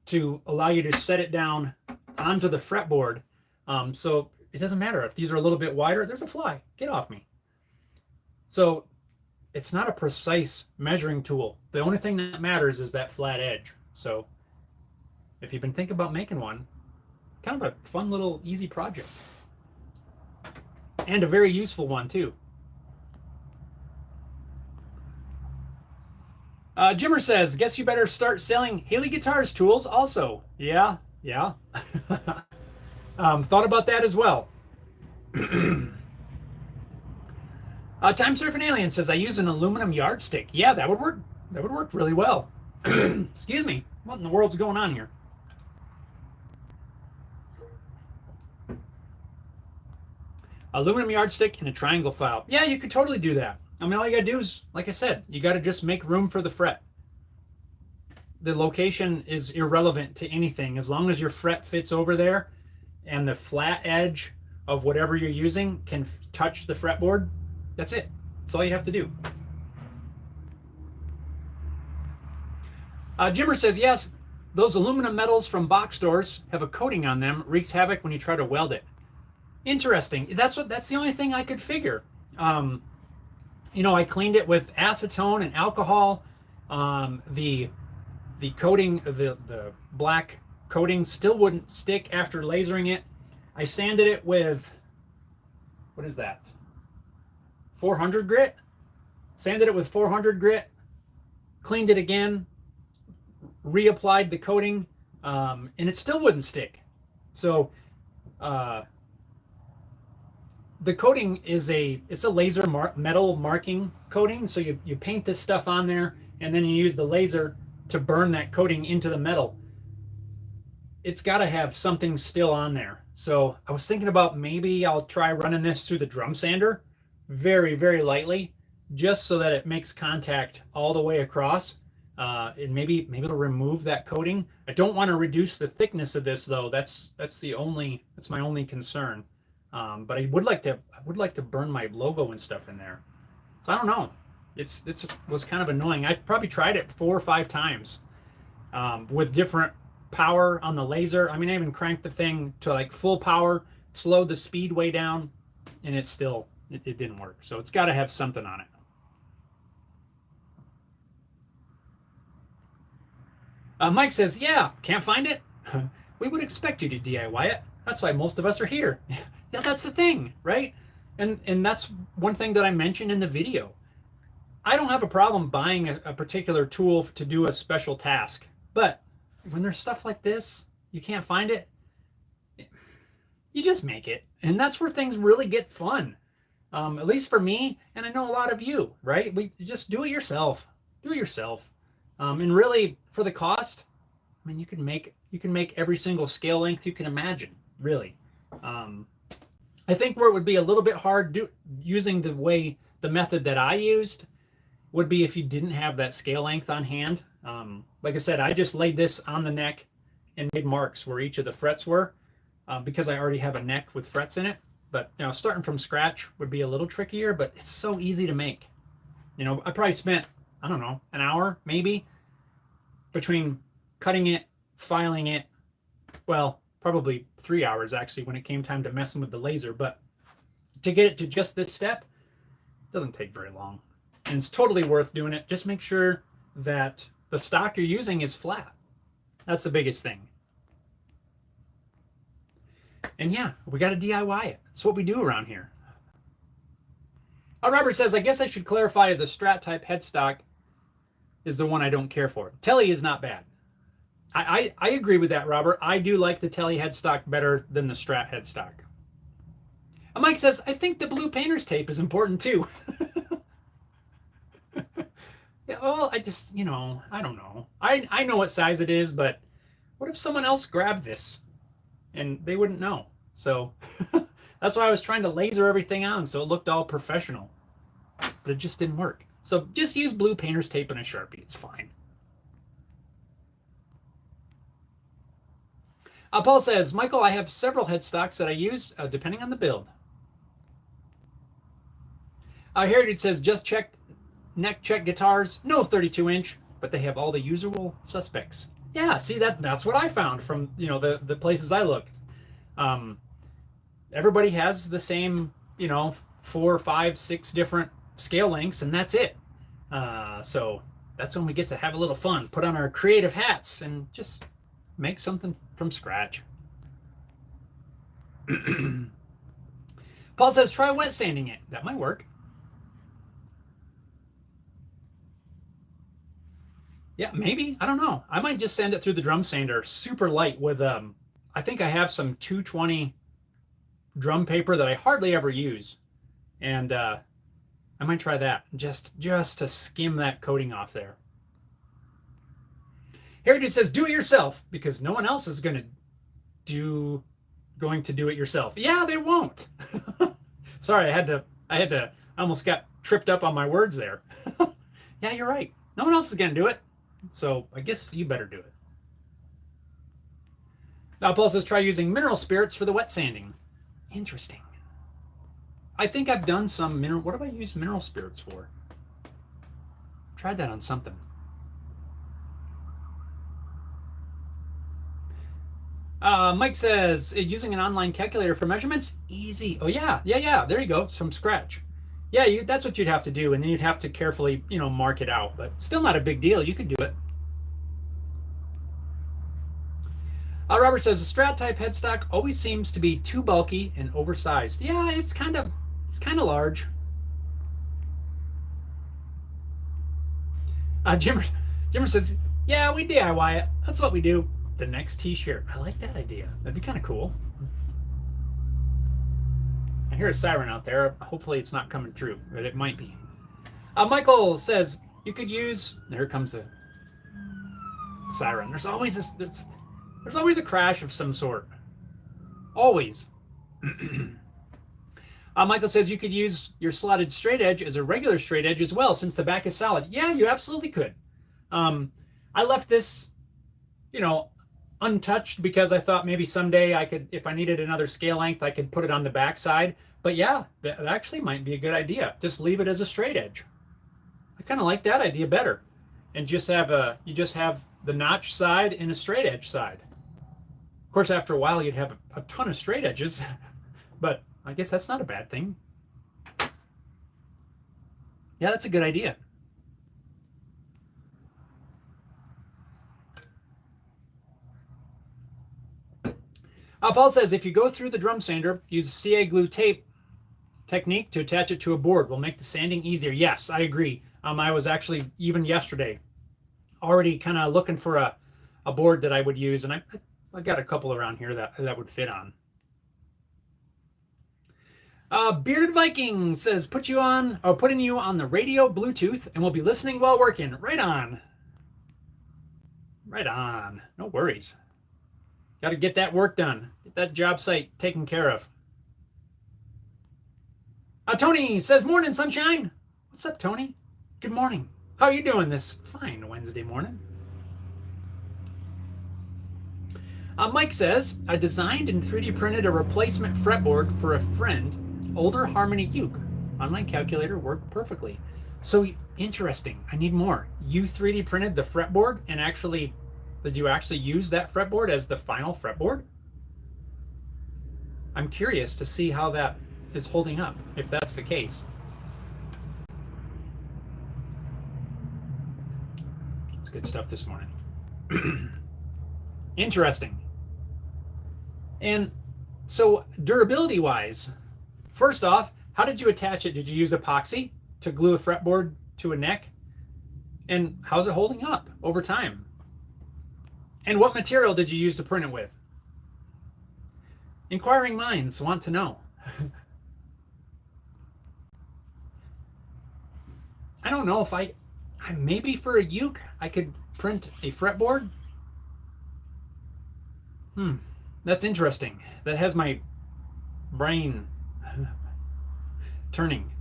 to allow you to set it down onto the fretboard. So it doesn't matter if these are a little bit wider. There's a fly. Get off me. So it's not a precise measuring tool. The only thing that matters is that flat edge. So if you've been thinking about making one, kind of a fun little easy project. And a very useful one too. Jimmer says, guess you better start selling Haley Guitars tools also. Yeah. Thought about that as well. Time Surfing Alien says, I use an aluminum yardstick. Yeah, that would work. That would work really well. Excuse me. What in the world's going on here? Aluminum yardstick and a triangle file. Yeah, you could totally do that. I mean, all you gotta do is, like I said, you gotta just make room for the fret. The location is irrelevant to anything. As long as your fret fits over there and the flat edge of whatever you're using can touch the fretboard, that's it. That's all you have to do. Jimmer says, yes, those aluminum metals from box stores have a coating on them. Wreaks havoc when you try to weld it. Interesting. That's the only thing I could figure. I cleaned it with acetone and alcohol. The coating, the black coating still wouldn't stick after lasering it. I sanded it with, what is that? 400 grit. Sanded it with 400 grit. Cleaned it again. Reapplied the coating, and it still wouldn't stick. So, the coating is it's a laser metal marking coating. So you paint this stuff on there, and then you use the laser to burn that coating into the metal. It's got to have something still on there. So I was thinking about maybe I'll try running this through the drum sander very, very lightly, just so that it makes contact all the way across. And maybe it'll remove that coating. I don't want to reduce the thickness of this though. That's my only concern. But I would like to burn my logo and stuff in there. So I don't know. It was kind of annoying. I probably tried it 4 or 5 times with different power on the laser. I mean, I even cranked the thing to like full power, slowed the speed way down, and it didn't work. So it's got to have something on it. Mike says, yeah, can't find it? We would expect you to DIY it. That's why most of us are here. Yeah, that's the thing, right? And that's one thing that I mentioned in the video. I don't have a problem buying a particular tool to do a special task. But when there's stuff like this, you can't find it, you just make it. And that's where things really get fun. At least for me, and I know a lot of you, right? We just do it yourself. Do it yourself. And really, for the cost, I mean, you can make every single scale length you can imagine, really. I think where it would be a little bit hard using the method that I used would be if you didn't have that scale length on hand. Like I said, I just laid this on the neck and made marks where each of the frets were because I already have a neck with frets in it. But starting from scratch would be a little trickier, but it's so easy to make. I probably spent, I don't know, an hour maybe between cutting it, filing it. Well, probably 3 hours actually when it came time to messing with the laser. But to get it to just this step, it doesn't take very long. And it's totally worth doing it. Just make sure that the stock you're using is flat. That's the biggest thing. And yeah, we got to DIY it. That's what we do around here. Robert says, I guess I should clarify the Strat type headstock is the one I don't care for. Telly is not bad. I agree with that, Robert. I do like the Telly headstock better than the Strat headstock. And Mike says, I think the blue painter's tape is important too. Yeah, well, I just, I don't know. I know what size it is, but what if someone else grabbed this and they wouldn't know? So that's why I was trying to laser everything on so it looked all professional. But it just didn't work. So just use blue painter's tape and a Sharpie. It's fine. Paul says, Michael, I have several headstocks that I use depending on the build. Heritage says, just checked neck check guitars, no 32-inch, but they have all the usual suspects. Yeah, see, that's what I found from the places I looked. Everybody has the same 4, 5, 6 different scale lengths, and that's it. So that's when we get to have a little fun, put on our creative hats, and just make something from scratch. Paul says, try wet sanding it. That might work. Yeah, maybe. I don't know. I might just sand it through the drum sander super light with, I think I have some 220 drum paper that I hardly ever use. And I might try that just to skim that coating off there. Heritage says, do it yourself because no one else is going to do it yourself. Yeah, they won't. Sorry, I almost got tripped up on my words there. Yeah, you're right. No one else is going to do it. So I guess you better do it. Now Paul says, try using mineral spirits for the wet sanding. Interesting. I think I've done some what have I used mineral spirits for? Tried that on something. Mike says, using an online calculator for measurements, easy. Oh yeah, there you go, from scratch. Yeah, that's what you'd have to do, and then you'd have to carefully, mark it out, but still not a big deal. You could do it. Robert says, the Strat type headstock always seems to be too bulky and oversized. Yeah, it's kind of large. Jimmer says, yeah, we DIY it. That's what we do. The next t-shirt. I like that idea. That'd be kind of cool. I hear a siren out there. Hopefully it's not coming through, but it might be. Michael says you could use. Here comes the siren. There's always a crash of some sort. Always. Michael says you could use your slotted straight edge as a regular straight edge as well, since the back is solid. Yeah, you absolutely could. I left this, you know, untouched because I thought maybe someday I could, if I needed another scale length, I could put it on the back side. But yeah, that actually might be a good idea. Just leave it as a straight edge. I kind of like that idea better. And just have you just have the notch side and a straight edge side. Of course, after a while, you'd have a ton of straight edges, but I guess that's not a bad thing. Yeah, that's a good idea. Paul says, if you go through the drum sander, use CA glue tape technique to attach it to a board. Will make the sanding easier. Yes, I agree. I was actually, even yesterday, already kind of looking for a board that I would use, and I got a couple around here that would fit on. Bearded Viking says, putting you on the radio Bluetooth, and we'll be listening while working. Right on. Right on. No worries. Got to get that work done. Get that job site taken care of. Tony says, morning, sunshine. What's up, Tony? Good morning. How are you doing this fine Wednesday morning? Mike says, I designed and 3D printed a replacement fretboard for a friend, older Harmony uke. Online calculator worked perfectly. So interesting. I need more. You 3D printed the fretboard and actually, did you actually use that fretboard as the final fretboard? I'm curious to see how that is holding up, if that's the case. It's good stuff this morning. Interesting. And so durability wise, first off, how did you attach it? Did you use epoxy to glue a fretboard to a neck? And how's it holding up over time? And what material did you use to print it with? Inquiring minds want to know. I don't know if maybe for a uke, I could print a fretboard. That's interesting. That has my brain turning.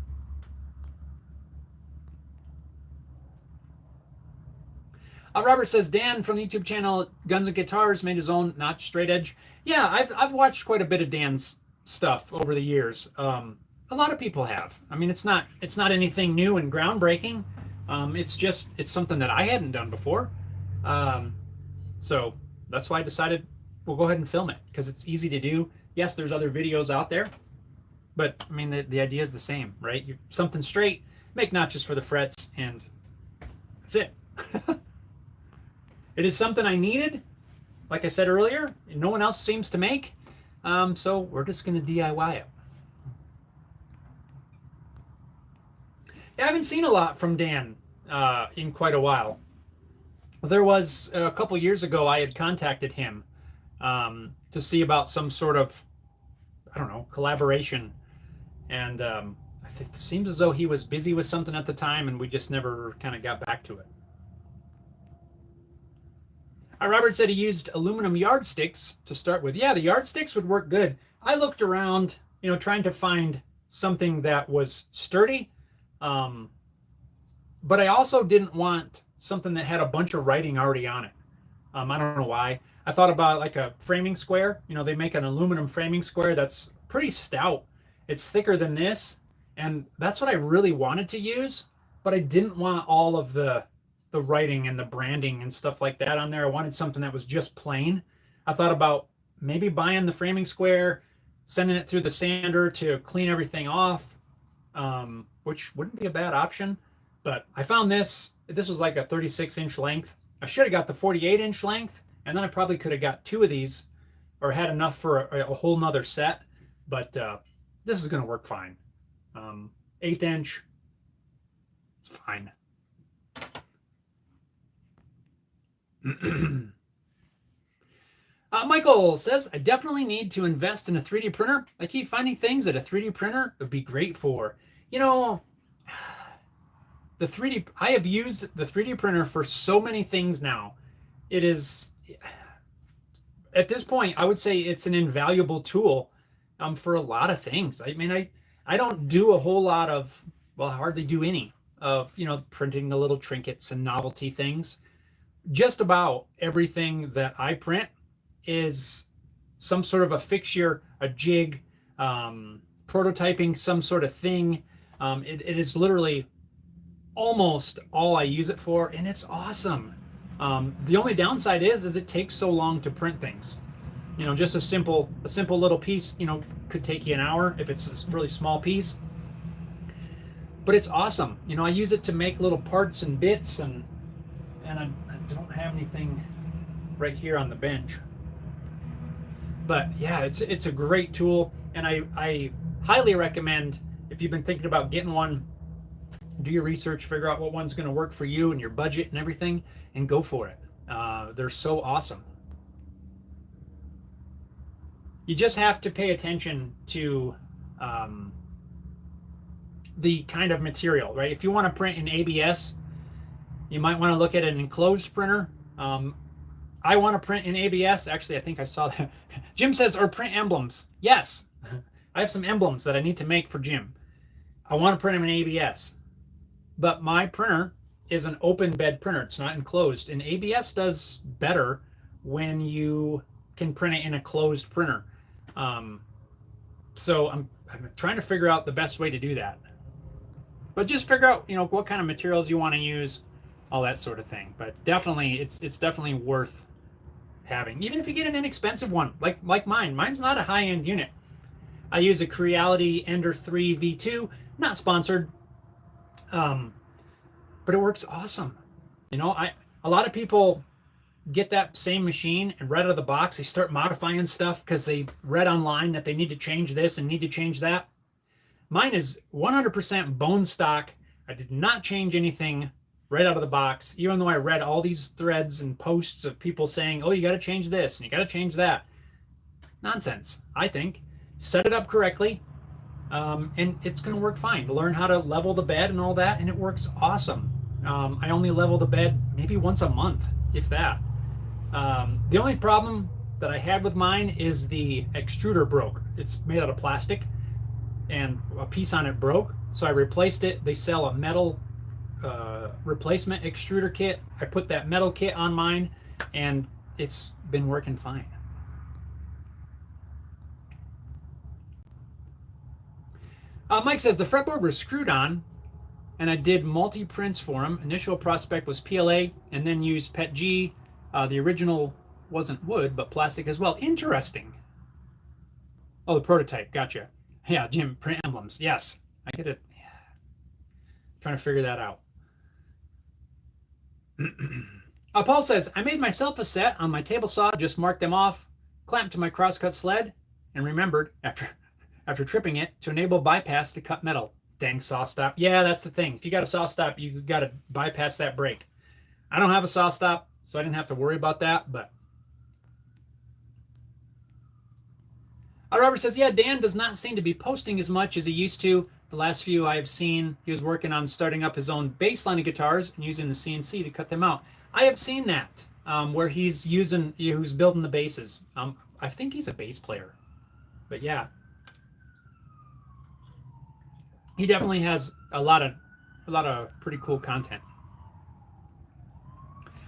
Robert says, Dan from the YouTube channel Guns and Guitars made his own notch straight edge. Yeah, I've watched quite a bit of Dan's stuff over the years. A lot of people have. I mean, it's not anything new and groundbreaking. It's something that I hadn't done before. So that's why I decided we'll go ahead and film it, because it's easy to do. Yes, there's other videos out there, but I mean, the idea is the same, right? Something straight, make notches for the frets, and that's it. It is something I needed, like I said earlier, no one else seems to make, so we're just going to DIY it. Yeah, I haven't seen a lot from Dan in quite a while. There was a couple years ago, I had contacted him to see about some sort of, I don't know, collaboration. And it seems as though he was busy with something at the time, and we just never kind of got back to it. Robert said he used aluminum yardsticks to start with. Yeah, the yardsticks would work good. I looked around, trying to find something that was sturdy, but I also didn't want something that had a bunch of writing already on it. I don't know why. I thought about like a framing square. They make an aluminum framing square that's pretty stout. It's thicker than this, and that's what I really wanted to use, but I didn't want all of the writing and the branding and stuff like that on there. I wanted something that was just plain. I thought about maybe buying the framing square, sending it through the sander to clean everything off, which wouldn't be a bad option. But I found this. This was like a 36-inch length. I should have got the 48-inch length, and then I probably could have got two of these or had enough for a whole nother set. But this is going to work fine. 1/8 inch, it's fine. Michael says, I definitely need to invest in a 3D printer. I keep finding things that a 3D printer would be great for. I have used the 3D printer for so many things now. It is, at this point, I would say it's an invaluable tool for a lot of things. I mean, I don't do a whole lot of, well, I hardly do any of, printing the little trinkets and novelty things. Just about everything that I print is some sort of a fixture, a jig, prototyping some sort of thing. It is literally almost all I use it for, and it's awesome. The only downside is it takes so long to print things. Just a simple little piece, could take you an hour if it's a really small piece. But it's awesome. I use it to make little parts and bits, and I don't have anything right here on the bench. But yeah, it's a great tool, and I highly recommend, if you've been thinking about getting one, do your research, figure out what one's going to work for you and your budget and everything, and go for it. They're so awesome. You just have to pay attention to the kind of material, right? If you want to print in ABS, you might want to look at an enclosed printer. I want to print in ABS. Actually, I think I saw that. Jim says, or print emblems. Yes, I have some emblems that I need to make for Jim. I want to print them in ABS. But my printer is an open bed printer. It's not enclosed. And ABS does better when you can print it in a closed printer. So I'm trying to figure out the best way to do that. But just figure out, what kind of materials you want to use, all that sort of thing. But definitely, it's definitely worth having. Even if you get an inexpensive one, like mine. Mine's not a high-end unit. I use a Creality Ender 3 V2, not sponsored, but it works awesome. A lot of people get that same machine, and right out of the box, they start modifying stuff because they read online that they need to change this and need to change that. Mine is 100% bone stock. I did not change anything right out of the box, even though I read all these threads and posts of people saying, oh, you got to change this and you got to change that. Nonsense, I think. Set it up correctly, and it's going to work fine. Learn how to level the bed and all that, and it works awesome. I only level the bed maybe once a month, if that. The only problem that I had with mine is the extruder broke. It's made out of plastic, and a piece on it broke, so I replaced it. They sell a metal replacement extruder kit. I put that metal kit on mine, and it's been working fine. Mike says the fretboard was screwed on, and I did multi-prints for him. Initial prospect was PLA, and then used PETG. The original wasn't wood, but plastic as well. Interesting. Oh, the prototype. Gotcha. Yeah, Jim, print emblems. Yes, I get it. Yeah. Trying to figure that out. Paul says, I made myself a set on my table saw, just marked them off, clamped to my crosscut sled, and remembered, after tripping it, to enable bypass to cut metal. Dang saw stop. Yeah, that's the thing. If you got a saw stop, you got to bypass that brake. I don't have a saw stop, so I didn't have to worry about that, but... Robert says, yeah, Dan does not seem to be posting as much as he used to. The last few I've seen, he was working on starting up his own bass line of guitars and using the CNC to cut them out. I have seen that, where he's building the basses. I think he's a bass player, but yeah. He definitely has a lot of pretty cool content.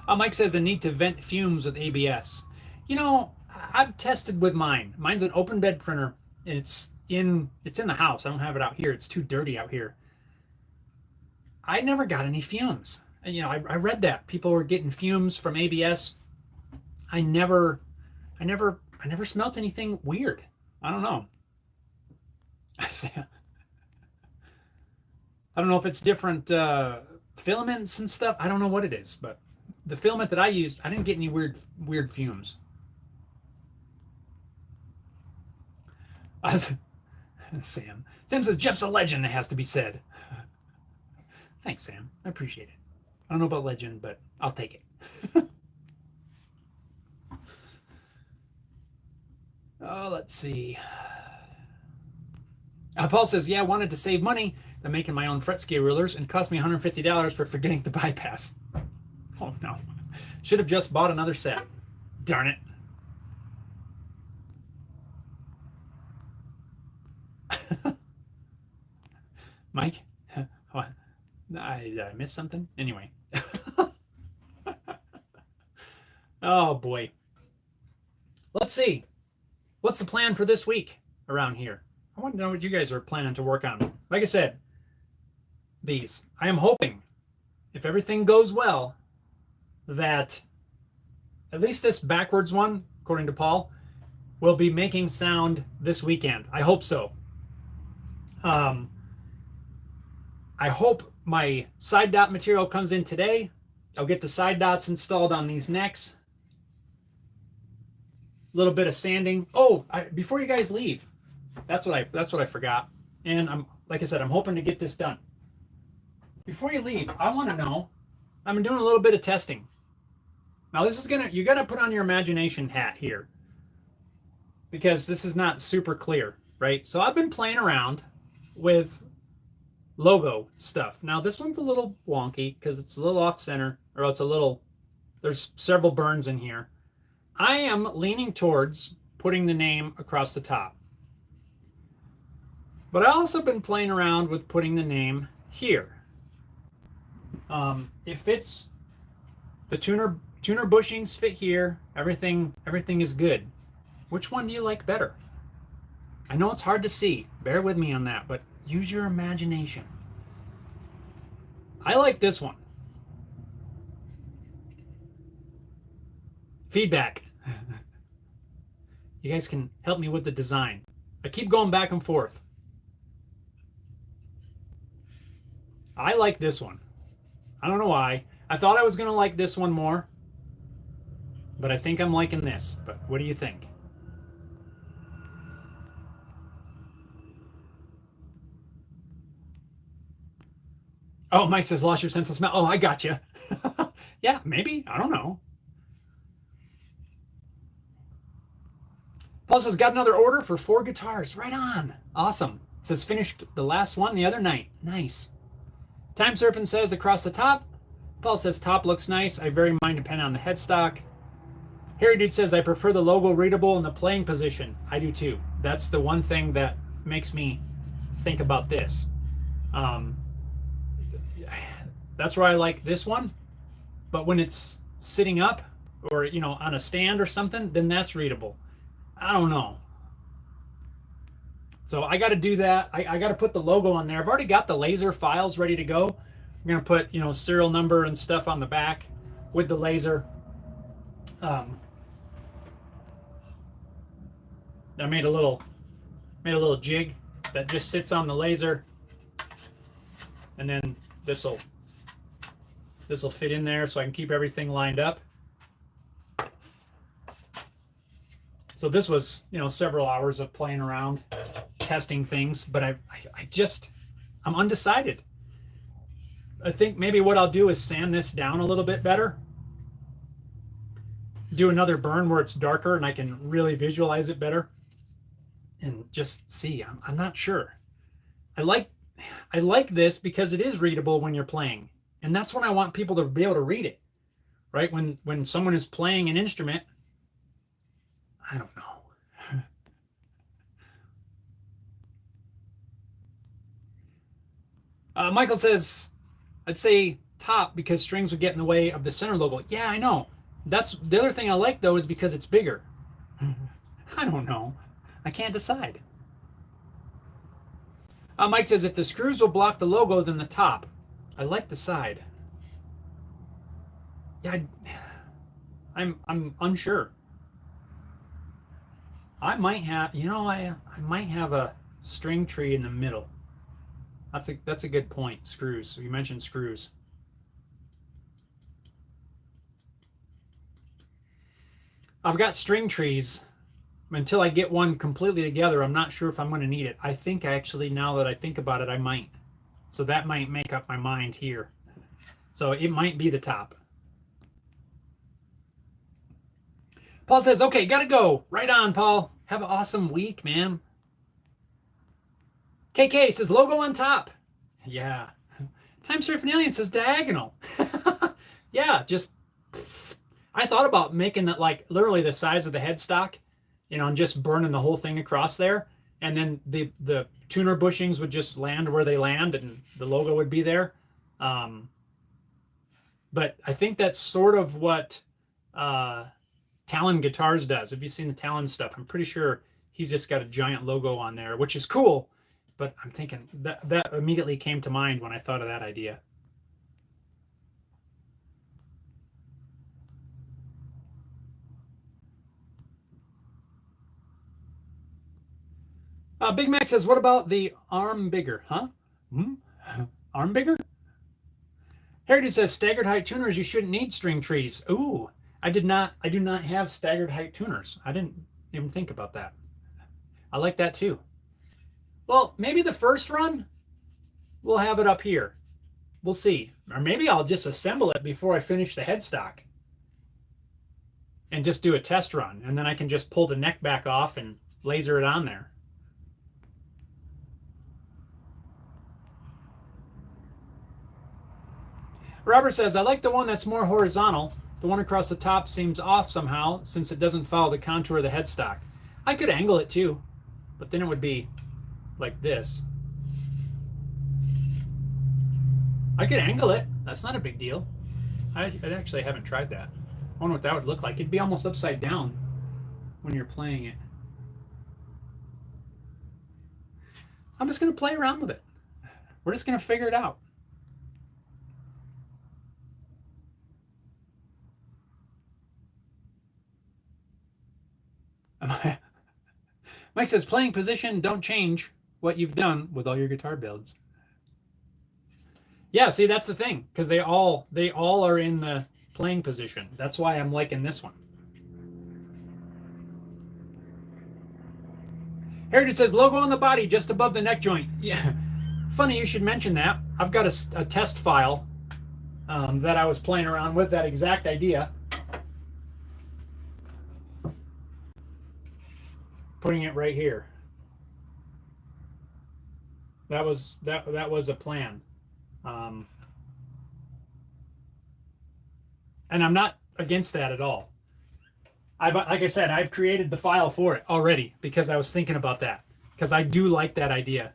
Mike says a need to vent fumes with ABS. I've tested with mine. Mine's an open bed printer, and it's in the house. I don't have it out here. It's too dirty out here. I never got any fumes. And, I read that people were getting fumes from ABS. I never smelt anything weird. I don't know. I don't know if it's different filaments and stuff. I don't know what it is, but the filament that I used, I didn't get any weird fumes. Sam says Jeff's a legend. It has to be said. Thanks, Sam. I appreciate it. I don't know about legend, but I'll take it. Oh, let's see. Paul says, yeah, I wanted to save money by making my own fret scale rulers, and cost me $150 for forgetting to bypass. Oh, no. Should have just bought another set. Darn it. Mike? Did I miss something? Anyway. Oh, boy. Let's see. What's the plan for this week around here? I want to know what you guys are planning to work on. Like I said, these. I am hoping, if everything goes well, that at least this backwards one, according to Paul, will be making sound this weekend. I hope so. I hope my side dot material comes in today. I'll get the side dots installed on these necks. A little bit of sanding. Oh, before you guys leave, that's what I forgot. And like I said, I'm hoping to get this done. Before you leave, I want to know, I've been doing a little bit of testing. Now this is you gotta put on your imagination hat here, because this is not super clear, right? So I've been playing around with logo stuff. Now this one's a little wonky because it's a little off center, or it's a little, there's several burns in here. I am leaning towards putting the name across the top. But I also been playing around with putting the name here. It fits, the tuner bushings fit here. Everything is good. Which one do you like better? I know it's hard to see. Bear with me on that, but use your imagination. I like this one. Feedback. You guys can help me with the design. I keep going back and forth. I like this one. I don't know why. I thought I was going to like this one more, but I think I'm liking this. But what do you think? Oh, Mike says, lost your sense of smell. Oh, I got you. Yeah, maybe. I don't know. Paul says, got another order for 4 guitars. Right on. Awesome. Says, finished the last one the other night. Nice. Time Surfing says, across the top. Paul says, top looks nice. I vary mine depending on the headstock. Harry Dude says, I prefer the logo readable in the playing position. I do too. That's the one thing that makes me think about this. That's where I like this one. But when it's sitting up or, on a stand or something, then that's readable. I don't know. So I got to do that. I got to put the logo on there. I've already got the laser files ready to go. I'm going to put, serial number and stuff on the back with the laser. I made a little jig that just sits on the laser. And then this will fit in there so I can keep everything lined up. So this was, several hours of playing around, testing things, but I'm undecided. I think maybe what I'll do is sand this down a little bit better. Do another burn where it's darker and I can really visualize it better. And just see, I'm not sure. I like this because it is readable when you're playing. And that's when I want people to be able to read it, right? When someone is playing an instrument, I don't know. Michael says, I'd say top because strings would get in the way of the center logo. Yeah, I know. That's the other thing I like, though, is because it's bigger. I don't know. I can't decide. Mike says, if the screws will block the logo, then the top. I like the side. Yeah, I'm unsure. I might have, I might have a string tree in the middle. That's a good point. Screws. You mentioned screws. I've got string trees. Until I get one completely together, I'm not sure if I'm going to need it. I think actually, now that I think about it, I might. So that might make up my mind here. So it might be the top. Paul says, okay, gotta go. Right on, Paul. Have an awesome week, man. KK says, logo on top. Yeah. Time Surfing Alien says, diagonal. Yeah, just, I thought about making it like literally the size of the headstock, and just burning the whole thing across there. And then the tuner bushings would just land where they land and the logo would be there. But I think that's sort of what Talon Guitars does. Have you seen the Talon stuff? I'm pretty sure he's just got a giant logo on there, which is cool. But I'm thinking that immediately came to mind when I thought of that idea. Big Mac says, what about the arm bigger? Huh? Arm bigger? Heritage says, staggered height tuners, you shouldn't need string trees. Ooh, I do not have staggered height tuners. I didn't even think about that. I like that too. Well, maybe the first run, we'll have it up here. We'll see. Or maybe I'll just assemble it before I finish the headstock and just do a test run. And then I can just pull the neck back off and laser it on there. Robert says, I like the one that's more horizontal. The one across the top seems off somehow since it doesn't follow the contour of the headstock. I could angle it too, but then it would be like this. I could angle it. That's not a big deal. I actually haven't tried that. I wonder what that would look like. It'd be almost upside down when you're playing it. I'm just going to play around with it. We're just going to figure it out. Mike says, playing position, don't change what you've done with all your guitar builds. Yeah, see, that's the thing, because they all are in the playing position. That's why I'm liking this one. Heritage says, logo on the body just above the neck joint. Yeah, funny you should mention that. I've got a test file that I was playing around with, that exact idea. Putting it right here. That was a plan. And I'm not against that at all. Like I said, I've created the file for it already because I was thinking about that, because I do like that idea.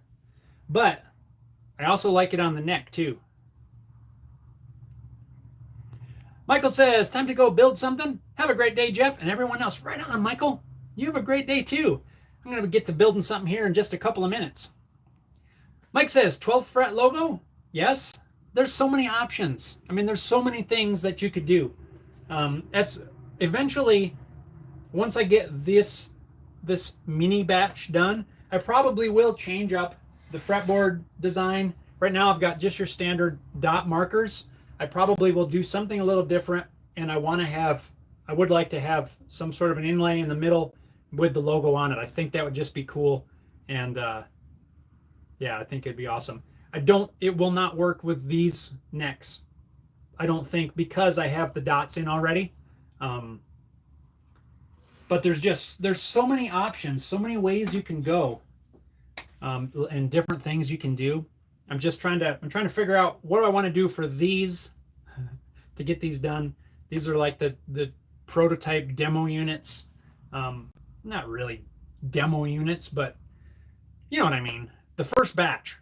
But I also like it on the neck too. Michael says, time to go build something. Have a great day, Jeff, and everyone else. Right on, Michael. You have a great day too. I'm going to get to building something here in just a couple of minutes. Mike says, 12th fret logo? Yes. There's so many options. I mean, there's so many things that you could do. That's eventually, once I get this mini batch done, I probably will change up the fretboard design. Right now I've got just your standard dot markers. I probably will do something a little different, and I would like to have some sort of an inlay in the middle with the logo on it. I think that would just be cool. And yeah, I think it'd be awesome. It will not work with these necks, I don't think, because I have the dots in already. But there's so many options, so many ways you can go, and different things you can do. I'm trying to figure out what do I want to do for these to get these done. These are like the prototype demo units. Not really demo units, but you know what I mean. The first batch.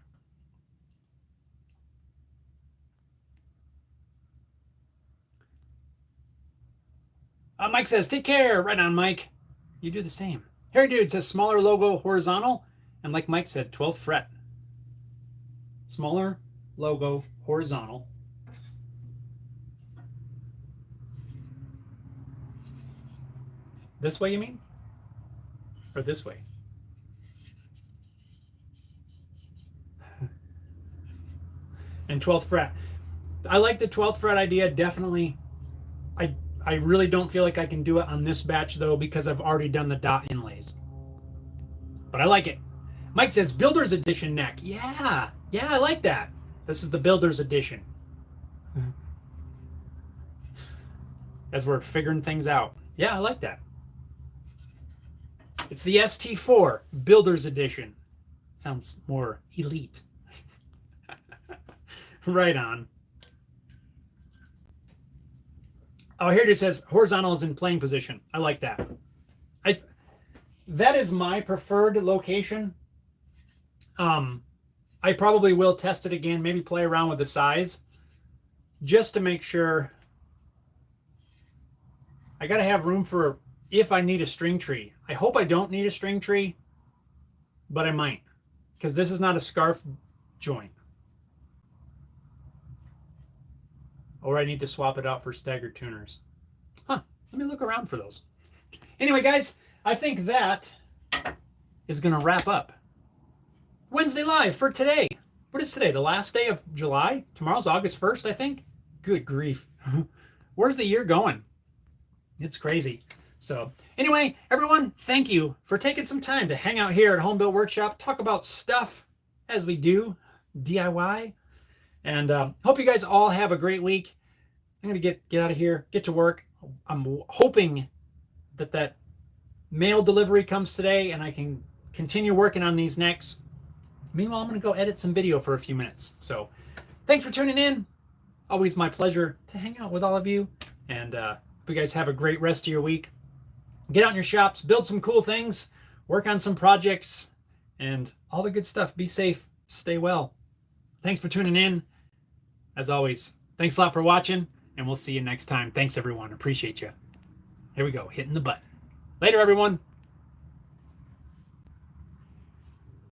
Mike says, take care. Right on, Mike. You do the same. Harry Dude says, smaller logo horizontal. And like Mike said, 12th fret. Smaller logo horizontal. This way, you mean? Or this way? And 12th fret. I like the 12th fret idea, definitely. I really don't feel like I can do it on this batch, though, because I've already done the dot inlays. But I like it. Mike says, Builder's Edition neck. Yeah, I like that. This is the Builder's Edition. As we're figuring things out. Yeah, I like that. It's the ST4 Builder's Edition. Sounds more elite. Right on. Oh, here it says horizontal is in playing position. I like that. That is my preferred location. I probably will test it again, maybe play around with the size. just to make sure. I got to have room for if I need a string tree. I hope I don't need a string tree, but I might, because this is not a scarf joint. Or I need to swap it out for staggered tuners. Huh, let me look around for those. Anyway, guys, I think that is going to wrap up Wednesday Live for today. What is today? The last day of July? Tomorrow's August 1st, I think? Good grief. Where's the year going? It's crazy. So anyway, everyone, thank you for taking some time to hang out here at Home Built Workshop, talk about stuff as we do, DIY. And hope you guys all have a great week. I'm going to get out of here, get to work. I'm hoping that mail delivery comes today and I can continue working on these necks. Meanwhile, I'm going to go edit some video for a few minutes. So thanks for tuning in. Always my pleasure to hang out with all of you. And hope you guys have a great rest of your week. Get out in your shops, build some cool things, work on some projects, and all the good stuff. Be safe, stay well. Thanks for tuning in. As always, thanks a lot for watching, and we'll see you next time. Thanks, everyone. Appreciate you. Here we go, hitting the button. Later, everyone.